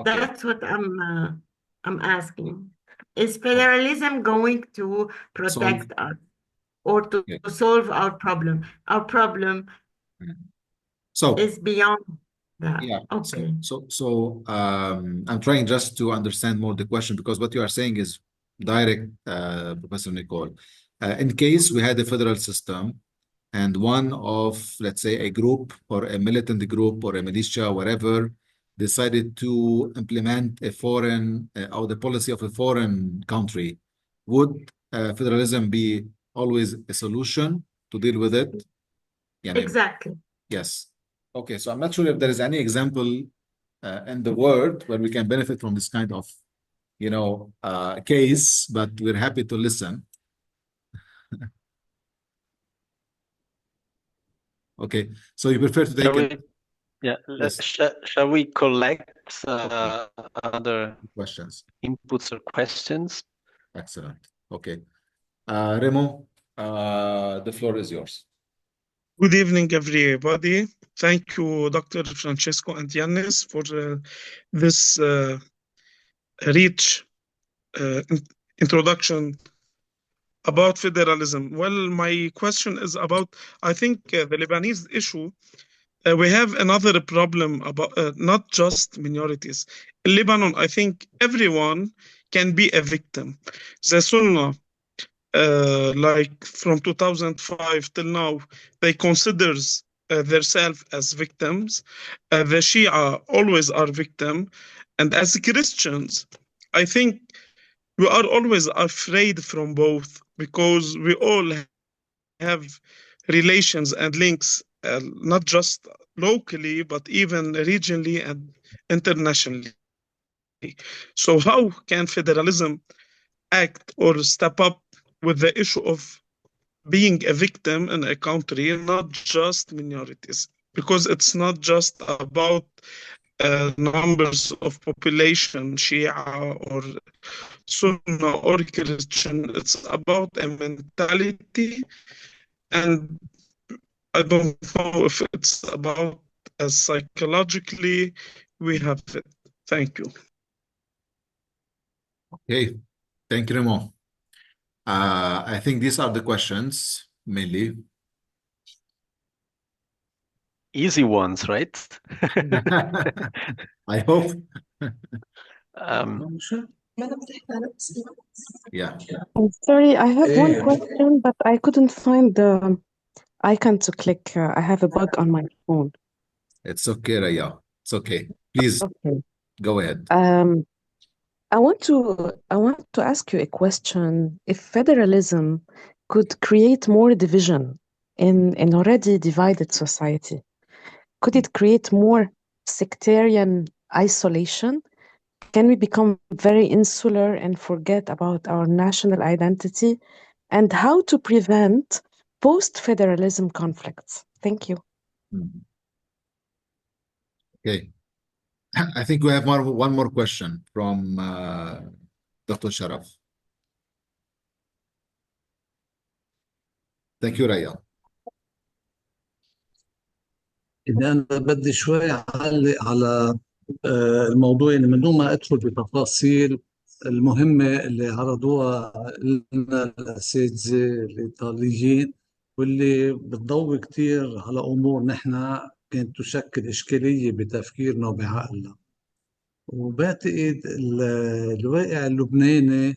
that's what I'm asking. Is federalism going to protect us or to solve our problem? Our problem is beyond that. Yeah. Okay. So I'm trying just to understand more the question, because what you are saying is direct, Professor Nicole. In case we had a federal system and one of, let's say, a group or a militant group or a militia, whatever, decided to implement a foreign or the policy of a foreign country, would federalism be always a solution to deal with it? Yeah, exactly. Yes. Okay, so I'm not sure if there is any example in the world where we can benefit from this kind of, case, but we're happy to listen. Okay, so you prefer to take it? Yeah, yes. Shall we collect other questions, inputs or questions? Excellent. Okay, Remo, the floor is yours. Good evening, everybody. Thank you, Dr. Francisco and Yanis, for this rich introduction about federalism. Well, my question is about, I think the Lebanese issue, we have another problem about not just minorities. In Lebanon, I think everyone can be a victim. The Sunnah, like from 2005 till now, they considers themselves as victims. The Shia always are victim. And as Christians, I think we are always afraid from both because we all have relations and links, not just locally, but even regionally and internationally. So how can federalism act or step up with the issue of being a victim in a country, not just minorities? Because it's not just about numbers of population, Shia or Sunni or Christian. It's about a mentality, and I don't know if it's about psychologically we have it. Thank you. Okay, thank you, Remo. I think these are the questions mainly. Easy ones, right? I hope. Yeah. I'm sorry, I have one question, but I couldn't find the icon to click. I have a bug on my phone. It's okay, Raya. It's okay. Please Okay. go ahead. I want to ask you a question. If federalism could create more division in an already divided society, could it create more sectarian isolation? Can we become very insular and forget about our national identity? And how to prevent post-federalism conflicts? Thank you. Okay. I think we have one more question from Dr. Sharaf. Thank you, Raya. أنا بدي شوي أعلق على الموضوع من دون ما أدخل بتفاصيل المهمة اللي عرضوها لنا الأساتذة الإيطاليين، واللي بتضوي كتير على أمور نحن كانت تشكل إشكالية بتفكيرنا وبعقلنا. وبعتقد الواقع اللبناني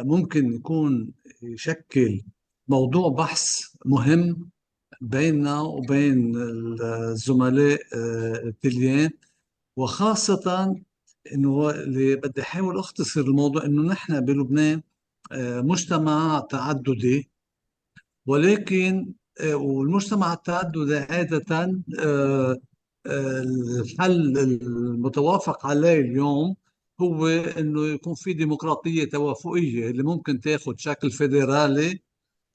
ممكن يكون يشكل موضوع بحث مهم بيننا وبين الزملاء الإيطاليين، وخاصة إنه اللي بدي أحاول أختصر الموضوع إنه نحن بلبنان مجتمع تعددي، ولكن والمجتمع التعددي عادة الحل المتوافق عليه اليوم هو إنه يكون في ديمقراطية توافقية اللي ممكن تاخذ شكل فيدرالي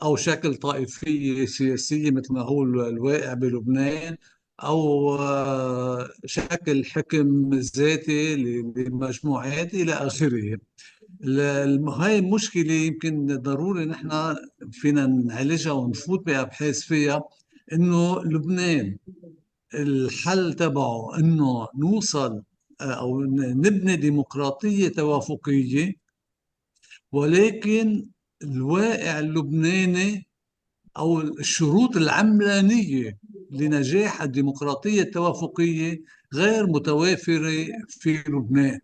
أو شكل طائفية سياسية مثل ما هو الواقع بلبنان، أو شكل حكم ذاتي لمجموعات إلى آخره. هاي المشكلة يمكن ضروري نحن فينا نعالجها ونفوت بأبحاث فيها، إنه لبنان الحل تبعه إنه نوصل أو نبني ديمقراطية توافقية، ولكن الواقع اللبناني أو الشروط العملانية لنجاح الديمقراطية التوافقية غير متوافرة في لبنان.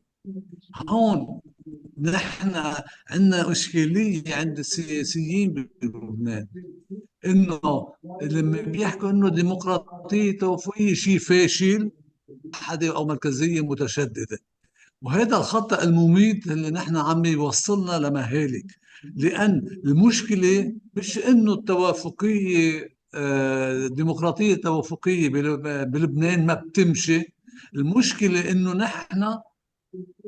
هون نحن عندنا إشكالية عند السياسيين بلبنان، إنه لما بيحكوا إنه ديمقراطية توافقية شيء فاشل أو مركزية متشددة، وهذا الخطأ المميت اللي نحن عم يوصلنا لمهالك. لأن المشكلة مش إنه التوافقية ديمقراطية توافقية بلبنان ما بتمشي، المشكلة إنه نحن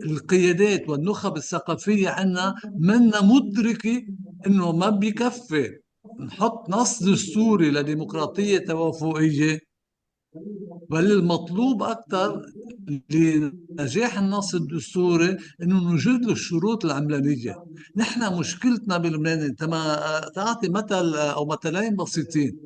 القيادات والنخب الثقافية عنا منا مدركة إنه ما بيكفي نحط نص دستوري لديمقراطية توافقية، بل المطلوب أكثر لنجاح النص الدستوري إنه نوجد له الشروط العملانية. نحن مشكلتنا بلبنان، أنت ما تعطي مثل أو مثلين بسيطين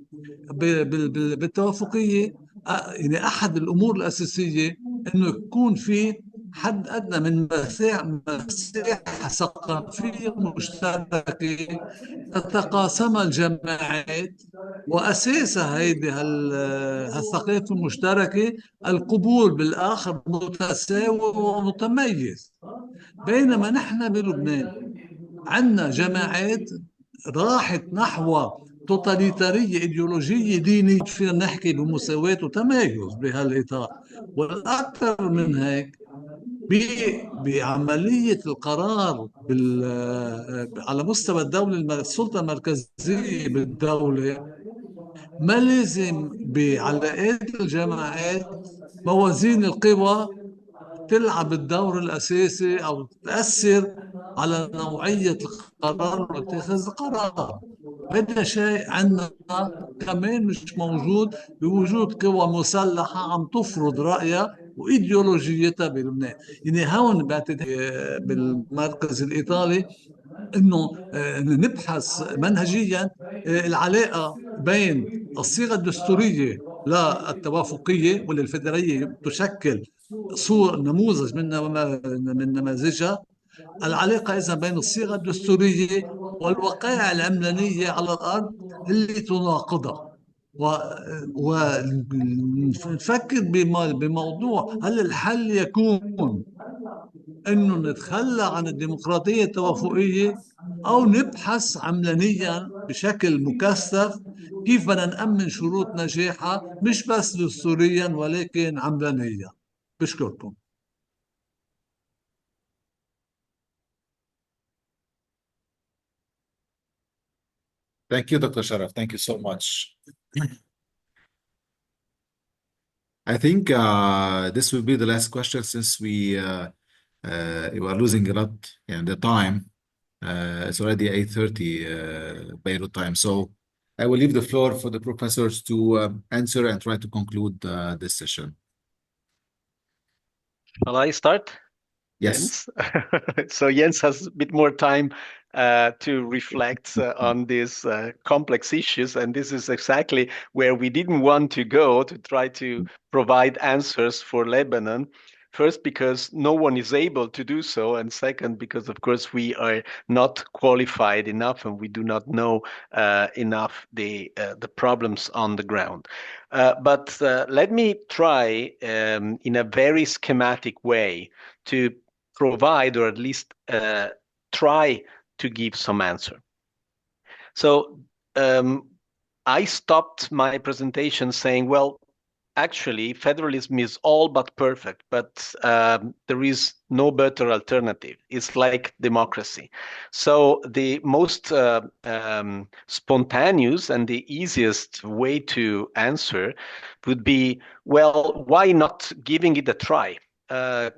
بالتوافقية، يعني أحد الأمور الأساسية إنه يكون في حد أدنى من مساحة ثقافية مشتركة تتقاسمها الجماعات، وأساسها هيدي هالثقافة المشتركة القبول بالآخر متساوي ومتميز. بينما نحن بلبنان عندنا جماعات راحت نحو توتاليتارية إيديولوجية دينية، فينا نحكي بمساواة وتمايز بهالإطار. والأكثر من هيك بعملية القرار على مستوى الدولة، السلطة المركزية بالدولة ما لازم بعلاقات الجماعات موازين القوى تلعب الدور الأساسي أو تأثر على نوعية القرار واتخاذ القرار. هذا شيء عندنا كمان مش موجود بوجود قوى مسلحة عم تفرض رأيها وإيديولوجيتها بلبنان. يعني هون بعتقد بالمركز الإيطالي انه نبحث منهجيا العلاقه بين الصيغه الدستوريه للتوافقيه واللي الفيدراليه تشكل نموذج من نماذجها. العلاقه اذا بين الصيغه الدستوريه والوقائع العملانيه على الارض اللي تناقضها، ونفكر بموضوع هل الحل يكون انه نتخلى عن الديمقراطيه التوافقيه او نبحث عملانيا بشكل مكثف كيف بدنا نأمن شروط نجاحها مش بس دستوريا ولكن عملانيا. بشكركم. Thank you, Dr. Sharaf. Thank you so much. I think this will be the last question since we are losing a lot in the time. It's already 8:30 Beirut time. So I will leave the floor for the professors to answer and try to conclude this session. Shall I start? Yes. So Jens has a bit more time to reflect on these complex issues, and this is exactly where we didn't want to go to try to provide answers for Lebanon. First, because no one is able to do so, and second, because of course we are not qualified enough and we do not know enough the problems on the ground. But let me try in a very schematic way to provide, or at least try to give some answer. So I stopped my presentation saying, well, actually, federalism is all but perfect, but there is no better alternative. It's like democracy. So the most spontaneous and the easiest way to answer would be, well, why not giving it a try?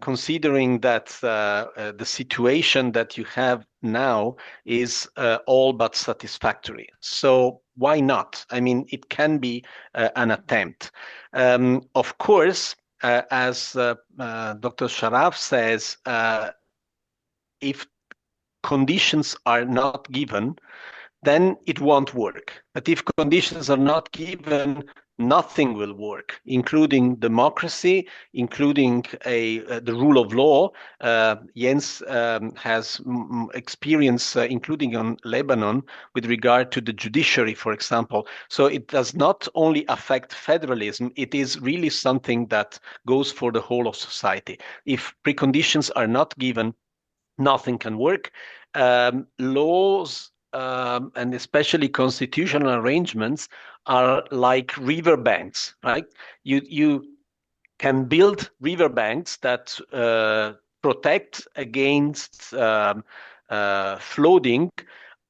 Considering that the situation that you have now is all but satisfactory. So why not? I mean, it can be an attempt. Of course, as Dr. Sharaf says, if conditions are not given, then it won't work. But if conditions are not given, nothing will work, including democracy, including the rule of law. Jens has experience, including on Lebanon, with regard to the judiciary, for example. So it does not only affect federalism, it is really something that goes for the whole of society. If preconditions are not given, nothing can work. Laws and especially constitutional arrangements are like riverbanks, right? You can build riverbanks that protect against flooding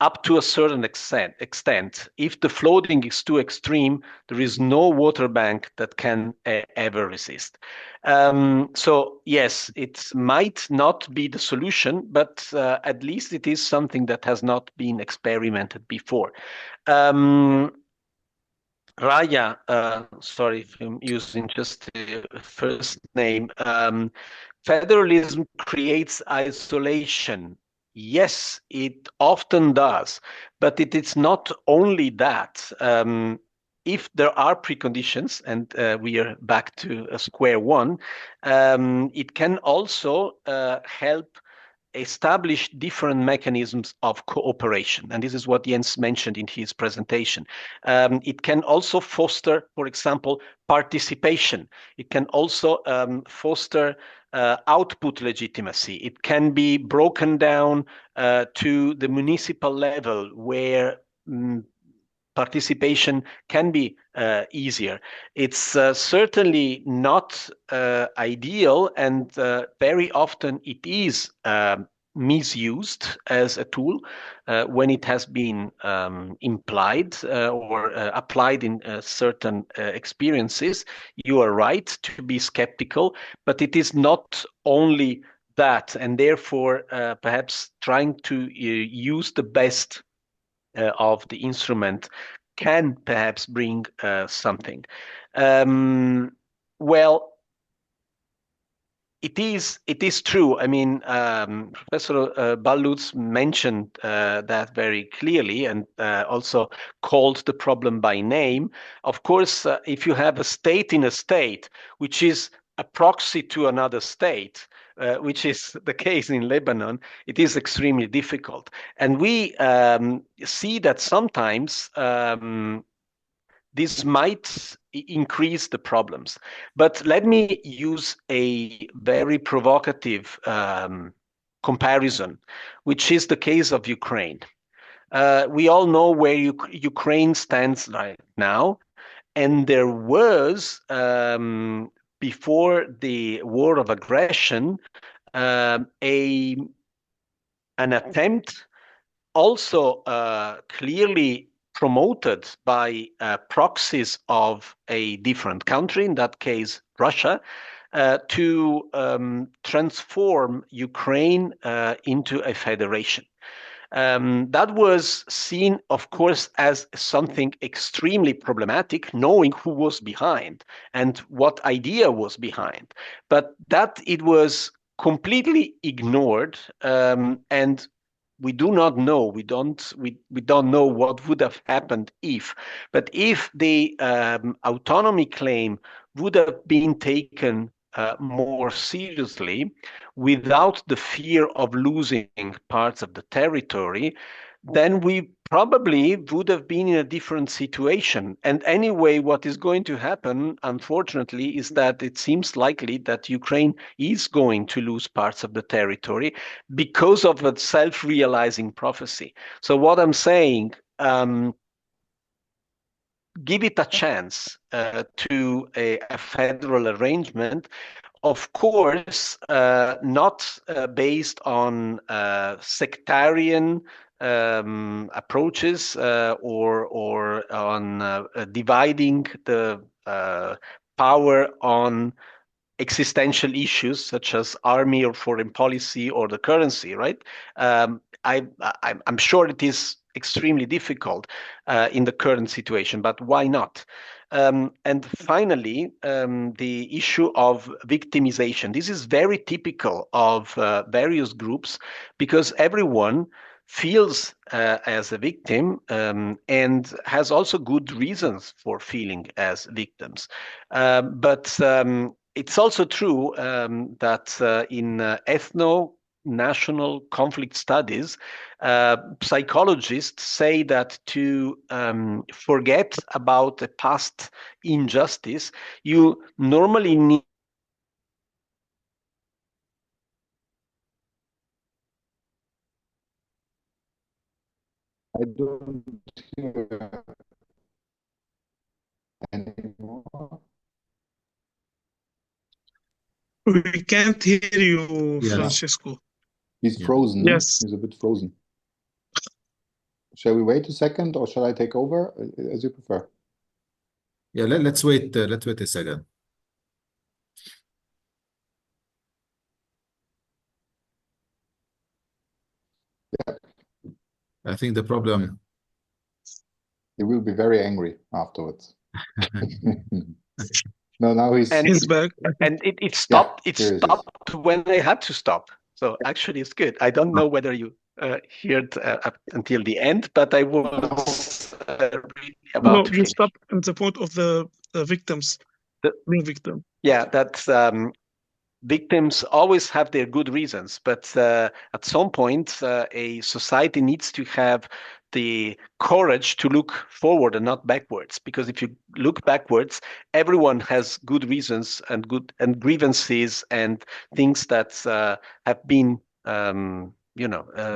up to a certain extent. If the flooding is too extreme, there is no water bank that can ever resist. So yes, it might not be the solution, but at least it is something that has not been experimented before. Raya, sorry if I'm using just the first name. Federalism creates isolation. Yes, it often does, but it is not only that. if there are preconditions, and we are back to square one, it can also help establish different mechanisms of cooperation. And this is what Jens mentioned in his presentation. It can also foster, for example, participation. It can also foster output legitimacy. It can be broken down to the municipal level where participation can be easier. It's certainly not ideal, and very often it is misused as a tool when it has been implied or applied in certain experiences. You are right to be skeptical, but it is not only that, and therefore perhaps trying to use the best of the instrument can perhaps bring something. Well, it is true. I mean, Professor Baluz mentioned that very clearly, and also called the problem by name. Of course, if you have a state in a state, which is a proxy to another state, which is the case in Lebanon, it is extremely difficult. And we see that sometimes this might increase the problems. But let me use a very provocative comparison, which is the case of Ukraine. We all know where Ukraine stands right now, and there was before the war of aggression, an attempt also clearly promoted by proxies of a different country, in that case Russia, to transform Ukraine into a federation. That was seen, of course, as something extremely problematic, knowing who was behind and what idea was behind. But that it was completely ignored, and we do not know. We don't know what would have happened if. But if the autonomy claim would have been taken more seriously, without the fear of losing parts of the territory, then we probably would have been in a different situation. And anyway, what is going to happen, unfortunately, is that it seems likely that Ukraine is going to lose parts of the territory because of a self-realizing prophecy. So what I'm saying, give it a chance to a federal arrangement, of course, not based on sectarian approaches or on dividing the power on existential issues such as army or foreign policy or the currency, right? I'm sure it is extremely difficult in the current situation, but why not? And finally, the issue of victimization. This is very typical of various groups because everyone feels as a victim and has also good reasons for feeling as victims. But it's also true that in ethno-national conflict studies, psychologists say that to forget about a past injustice, you normally need I don't hear anymore. We can't hear you, Yeah. Francisco. He's Yeah. frozen. no? Yes. He's a bit frozen. Shall we wait a second, or shall I take over, as you prefer? Yeah, let's wait a second. I think the problem. He will be very angry afterwards. No, now he's He's back. and it stopped. Yeah, It here it is. stopped when I had to stop. So actually, it's good. I don't know whether you heard up until the end, but I was really about No, to you finish. stop at the point of the victims, being victim. Yeah, that's victims always have their good reasons, but at some point, a society needs to have the courage to look forward and not backwards. Because if you look backwards, everyone has good reasons and grievances and things that have been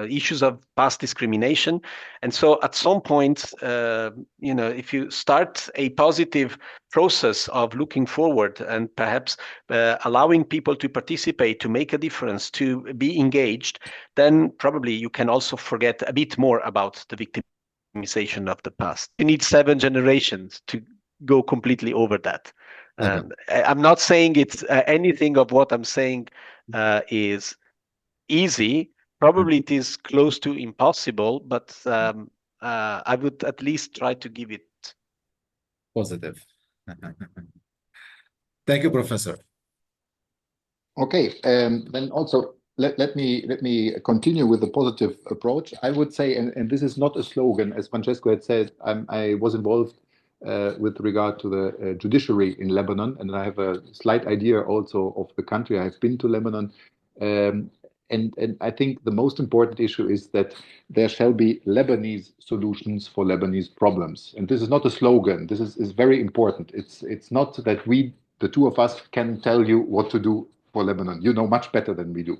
issues of past discrimination. And so at some point, if you start a positive process of looking forward and perhaps allowing people to participate, to make a difference, to be engaged, then probably you can also forget a bit more about the victimization of the past. You need 7 generations to go completely over that. I'm not saying it's anything of what I'm saying is easy. Probably it is close to impossible, but I would at least try to give it positive. Thank you, Professor. Okay, then also let me continue with the positive approach. I would say, and this is not a slogan, as Francesco had said. I was involved with regard to the judiciary in Lebanon, and I have a slight idea also of the country. I've been to Lebanon, and I think the most important issue is that there shall be Lebanese solutions for Lebanese problems. And this is not a slogan. This is very important. It's not that we, the two of us, can tell you what to do for Lebanon. You know much better than we do.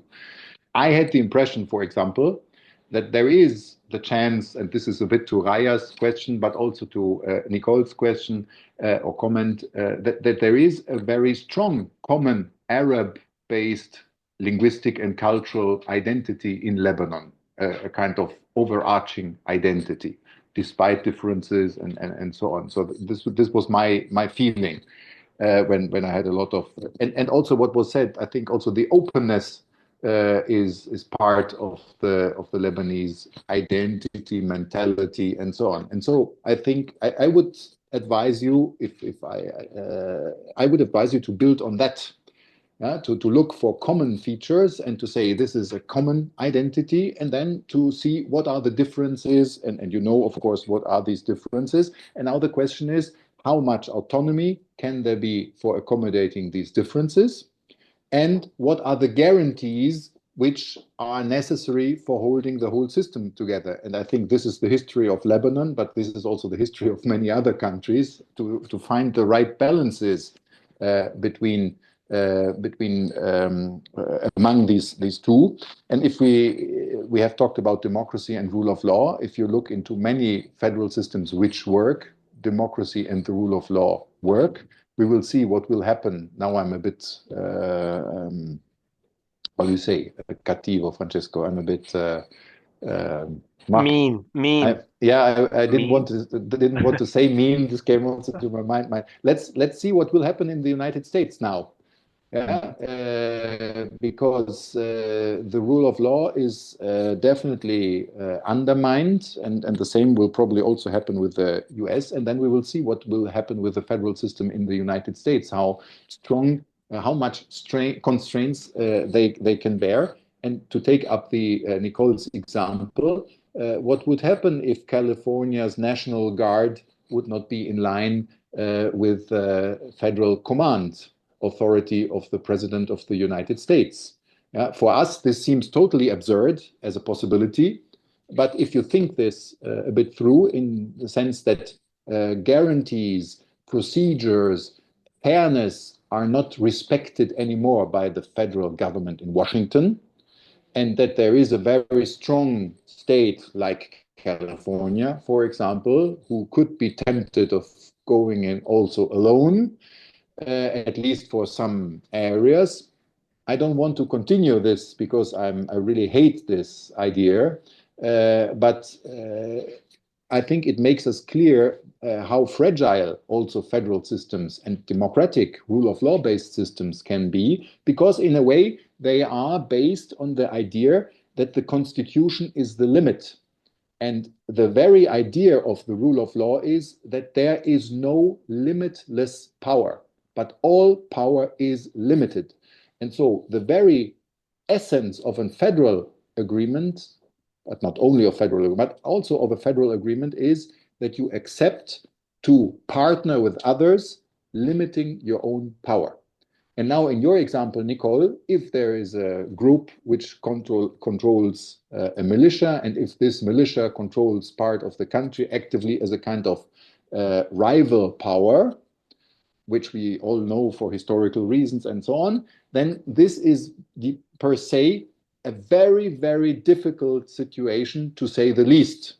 I had the impression, for example, that there is the chance, and this is a bit to Raya's question, but also to Nicole's question or comment, that there is a very strong common Arab-based linguistic and cultural identity in Lebanon, a kind of overarching identity, despite differences and so on. So this was my feeling when I had a lot of, and also what was said. I think also the openness is part of the Lebanese identity, mentality, and so on. And so I think I would advise you, I would advise you to build on that. To look for common features and to say this is a common identity, and then to see what are the differences, and you know, of course, what are these differences. And now the question is, how much autonomy can there be for accommodating these differences? And what are the guarantees which are necessary for holding the whole system together? And I think this is the history of Lebanon, but this is also the history of many other countries, to find the right balances between among these two. And if we have talked about democracy and rule of law, if you look into many federal systems which work, democracy and the rule of law work, we will see what will happen. Now I'm a bit, what do you say, cattivo, Francesco? I'm a bit mean. I didn't want to say mean. This came also to my mind. Let's see what will happen in the United States now. Because the rule of law is definitely undermined, and the same will probably also happen with the US. And then we will see what will happen with the federal system in the United States, how strong, how much constraints they can bear. And to take up the Nicole's example, what would happen if California's National Guard would not be in line with federal command authority of the President of the United States? For us, this seems totally absurd as a possibility. But if you think this a bit through, in the sense that guarantees, procedures, fairness are not respected anymore by the federal government in Washington, and that there is a very strong state like California, for example, who could be tempted of going in also alone, at least for some areas. I don't want to continue this because I really hate this idea, but I think it makes us clear how fragile also federal systems and democratic rule of law based systems can be, because in a way they are based on the idea that the Constitution is the limit. And the very idea of the rule of law is that there is no limitless power, but all power is limited. And so the very essence of a federal agreement but not only of federal agreement, but also of a federal agreement, is that you accept to partner with others, limiting your own power. And now in your example, Nicole, if there is a group which controls a militia, and if this militia controls part of the country actively as a kind of rival power, which we all know for historical reasons and so on, then this is per se a very, very difficult situation, to say the least.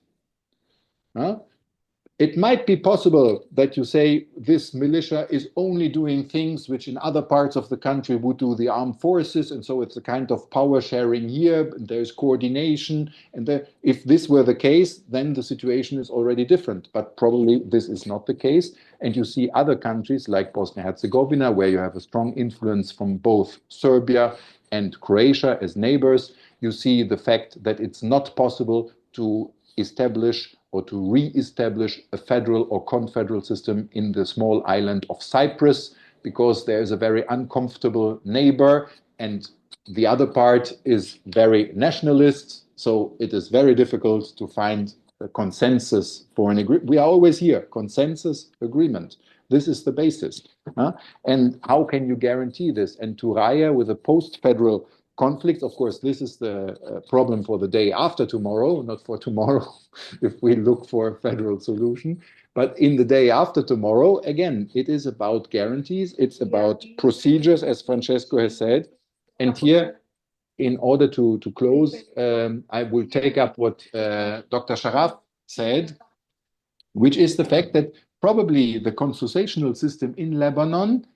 It might be possible that you say this militia is only doing things which in other parts of the country would do the armed forces, and so it's a kind of power sharing here, and there's coordination, and if this were the case, then the situation is already different, but probably this is not the case. And you see other countries like Bosnia-Herzegovina, where you have a strong influence from both Serbia and Croatia as neighbors. You see the fact that it's not possible to establish or to re-establish a federal or confederal system in the small island of Cyprus, because there is a very uncomfortable neighbor and the other part is very nationalist. So it is very difficult to find a consensus for an agreement. We are always here, consensus, agreement. This is the basis. And how can you guarantee this? And to Raya, with a post-federal conflict, of course, this is the problem for the day after tomorrow, not for tomorrow, if we look for a federal solution. But in the day after tomorrow, again, it is about guarantees. It's about procedures, as Francesco has said. And here, in order to close, I will take up what Dr. Sharaf said, which is the fact that probably the constitutional system in Lebanon,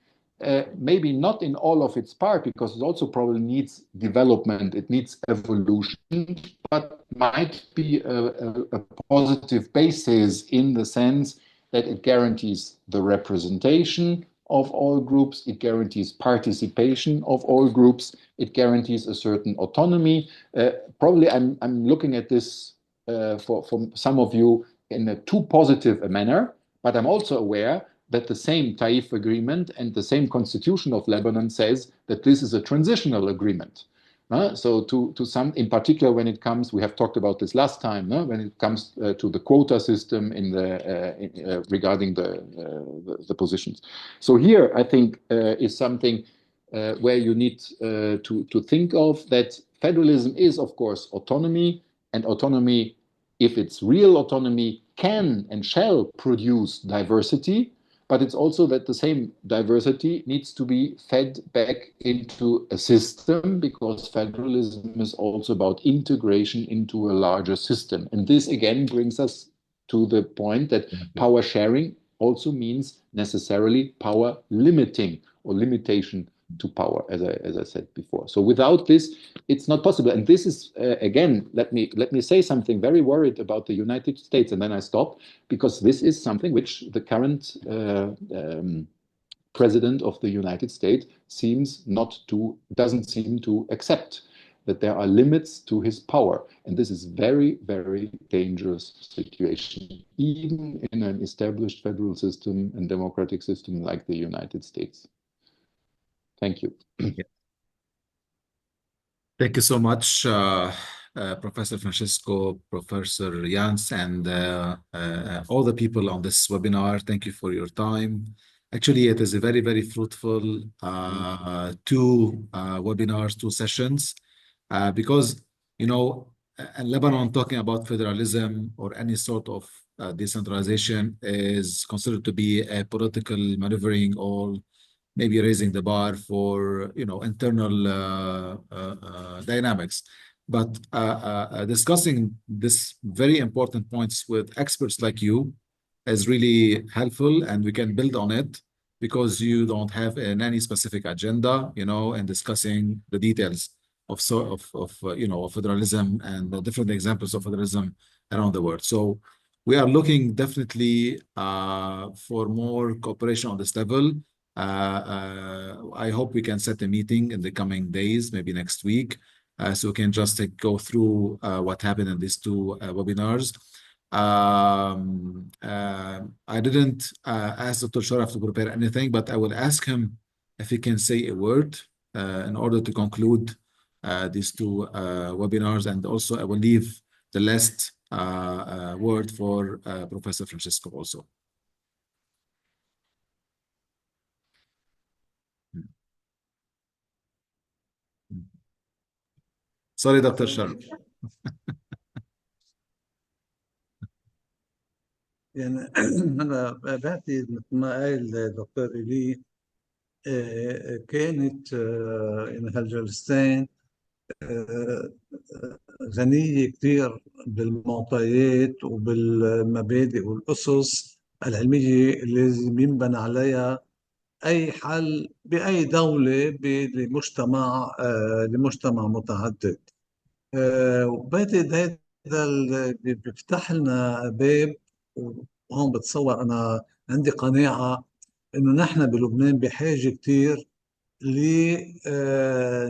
maybe not in all of its part, because it also probably needs development, it needs evolution, but might be a positive basis in the sense that it guarantees the representation of all groups, it guarantees participation of all groups, it guarantees a certain autonomy. Probably I'm looking at this for some of you in a too positive a manner, but I'm also aware that the same Taif agreement and the same constitution of Lebanon says that this is a transitional agreement. So to some, in particular, when it comes, we have talked about this last time, when it comes to the quota system in the regarding the positions. So here, I think, is something where you need to think of that federalism is, of course, autonomy, and autonomy, if it's real autonomy, can and shall produce diversity. But it's also that the same diversity needs to be fed back into a system, because federalism is also about integration into a larger system. And this again brings us to the point that power sharing also means necessarily power limiting or limitation to power, as I said before. So without this, it's not possible. And this is, again, let me say something very worried about the United States, and then I stop, because this is something which the current president of the United States doesn't seem to accept, that there are limits to his power. And this is very, very dangerous situation, even in an established federal system and democratic system like the United States. Thank you. Thank you so much, Professor Francesco, Professor Yans, and all the people on this webinar. Thank you for your time. Actually, it is a very, very fruitful two webinars, two sessions, because, you know, in Lebanon, talking about federalism or any sort of decentralization is considered to be a political maneuvering, or maybe raising the bar for, you know, internal dynamics. But discussing this very important points with experts like you is really helpful, and we can build on it, because you don't have any specific agenda, you know, in discussing the details of you know, federalism and the different examples of federalism around the world. So we are looking definitely for more cooperation on this level. I hope we can set a meeting in the coming days, maybe next week, so we can just go through what happened in these two webinars. I didn't ask Dr. Sharaf to prepare anything, but I will ask him if he can say a word in order to conclude these two webinars. And also I will leave the last word for Professor Francisco also. Sorry, Dr. Sharp. يعني أنا بعتقد مثل ما قال الدكتور إيلي كانت يعني هالجلستين غنية كثير بالمعطيات وبالمبادئ والأسس العلمية اللي لازم ينبنى عليها أي حل بأي دولة لمجتمع متعدد. وبعتقد هذا بيفتح لنا باب، وهون بتصور أنا عندي قناعة إنه نحن بلبنان بحاجة كتير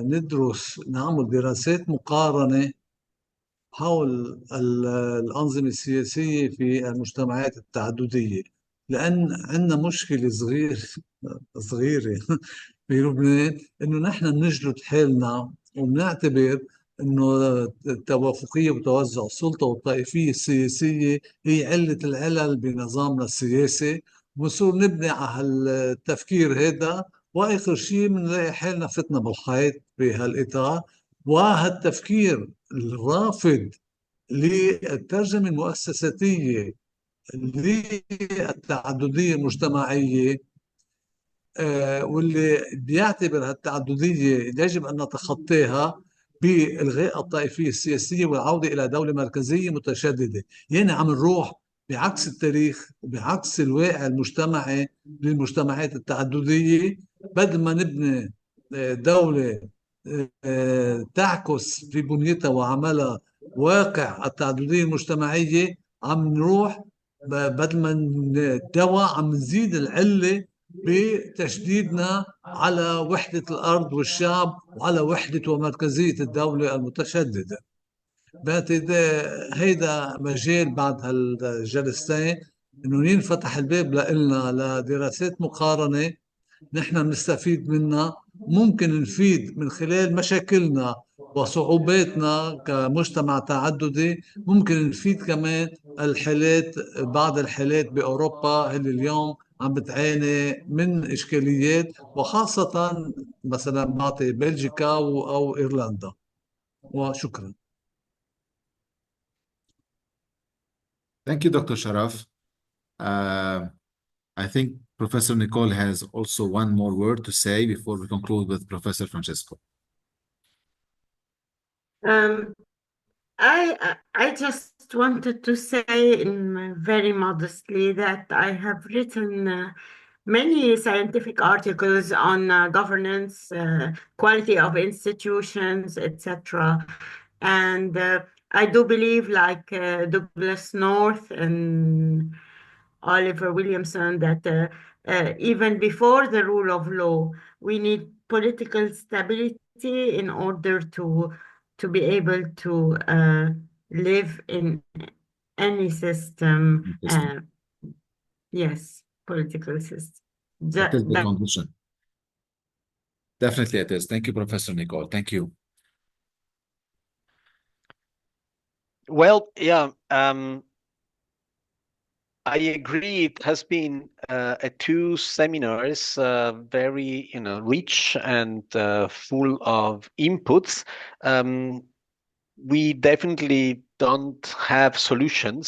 لندرس نعمل دراسات مقارنة حول الأنظمة السياسية في المجتمعات التعددية، لأن عندنا مشكلة صغيرة في لبنان، إنه نحن بنجلد حالنا وبنعتبر إنه التوافقية وتوزع السلطة والطائفية السياسية هي علة العلل بنظامنا السياسي، ونصير نبني على التفكير هذا، وآخر شيء بنلاقي حالنا فتنا بالحيط بهالإطار. وهالتفكير الرافض للترجمة المؤسساتية للتعددية المجتمعية، واللي بيعتبر هالتعددية يجب أن نتخطاها بإلغاء الطائفية السياسية والعودة إلى دولة مركزية متشددة. يعني عم نروح بعكس التاريخ وبعكس الواقع المجتمعي للمجتمعات التعددية، بدل ما نبني دولة تعكس في بنيتها وعملها واقع التعددية المجتمعية، عم نروح بدل ما الدواء عم نزيد العلة بتشديدنا على وحدة الأرض والشعب وعلى وحدة ومركزية الدولة المتشددة. بعتقد هيدا مجال بعد هالجلستين إنه ينفتح الباب لنا لدراسات مقارنة نحن بنستفيد منها، ممكن نفيد من خلال مشاكلنا وصعوباتنا كمجتمع تعددي، ممكن نفيد كمان بعض الحالات بأوروبا اللي اليوم عم بتعاني من إشكاليات، وخاصة مثلا بعطي بلجيكا أو إيرلندا. وشكرا. Thank you, Dr. Sharaf. I think Professor Nicole has also one more word to say before we conclude with Professor Francisco. I just wanted to say very modestly that I have written many scientific articles on governance, quality of institutions, etc. And I do believe, like Douglas North and Oliver Williamson, that even before the rule of law, we need political stability in order to be able to live in any system. Yes, political system. That is the condition. Definitely it is. Thank you, Professor Nicole. Thank you. Well, yeah, I agree. It has been two seminars, very rich and full of inputs. We definitely don't have solutions,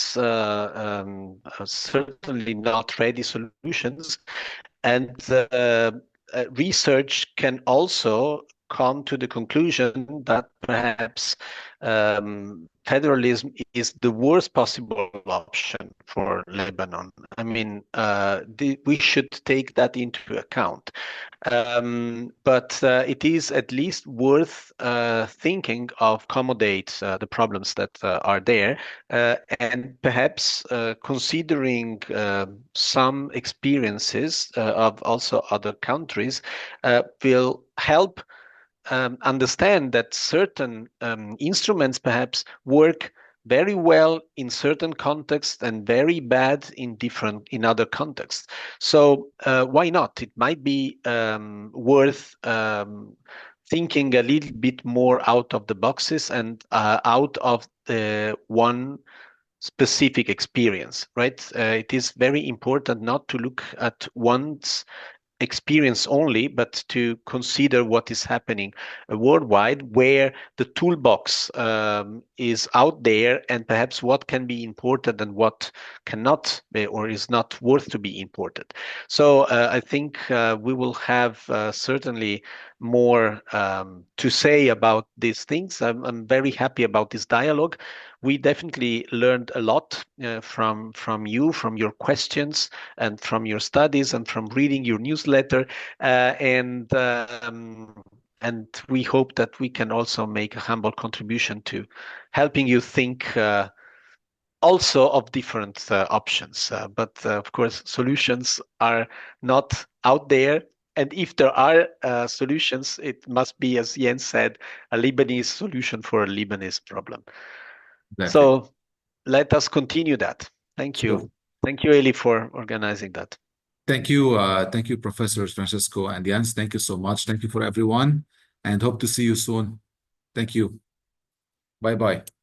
certainly not ready solutions, and research can also come to the conclusion that perhaps federalism is the worst possible option for Lebanon. I mean, we should take that into account. But it is at least worth thinking of accommodate the problems that are there, and perhaps considering some experiences of also other countries will help understand that certain instruments perhaps work very well in certain contexts and very bad in other contexts. So why not? It might be worth thinking a little bit more out of the boxes and out of one specific experience, right? It is very important not to look at one's experience only, but to consider what is happening worldwide, where the toolbox is out there, and perhaps what can be imported and what cannot be, or is not worth to be imported. So I think we will have certainly more to say about these things. I'm very happy about this dialogue. We definitely learned a lot from you, from your questions, and from your studies, and from reading your newsletter, and we hope that we can also make a humble contribution to helping you think also of different options. But of course, solutions are not out there. And if there are solutions, it must be, as Jens said, a Lebanese solution for a Lebanese problem. Exactly. So let us continue that. Thank you. So, Thank you, Eli, for organizing that. thank you, Professors Francisco and Jens. Thank you so much. Thank you for everyone, and hope to see you soon. Thank you. Bye-bye.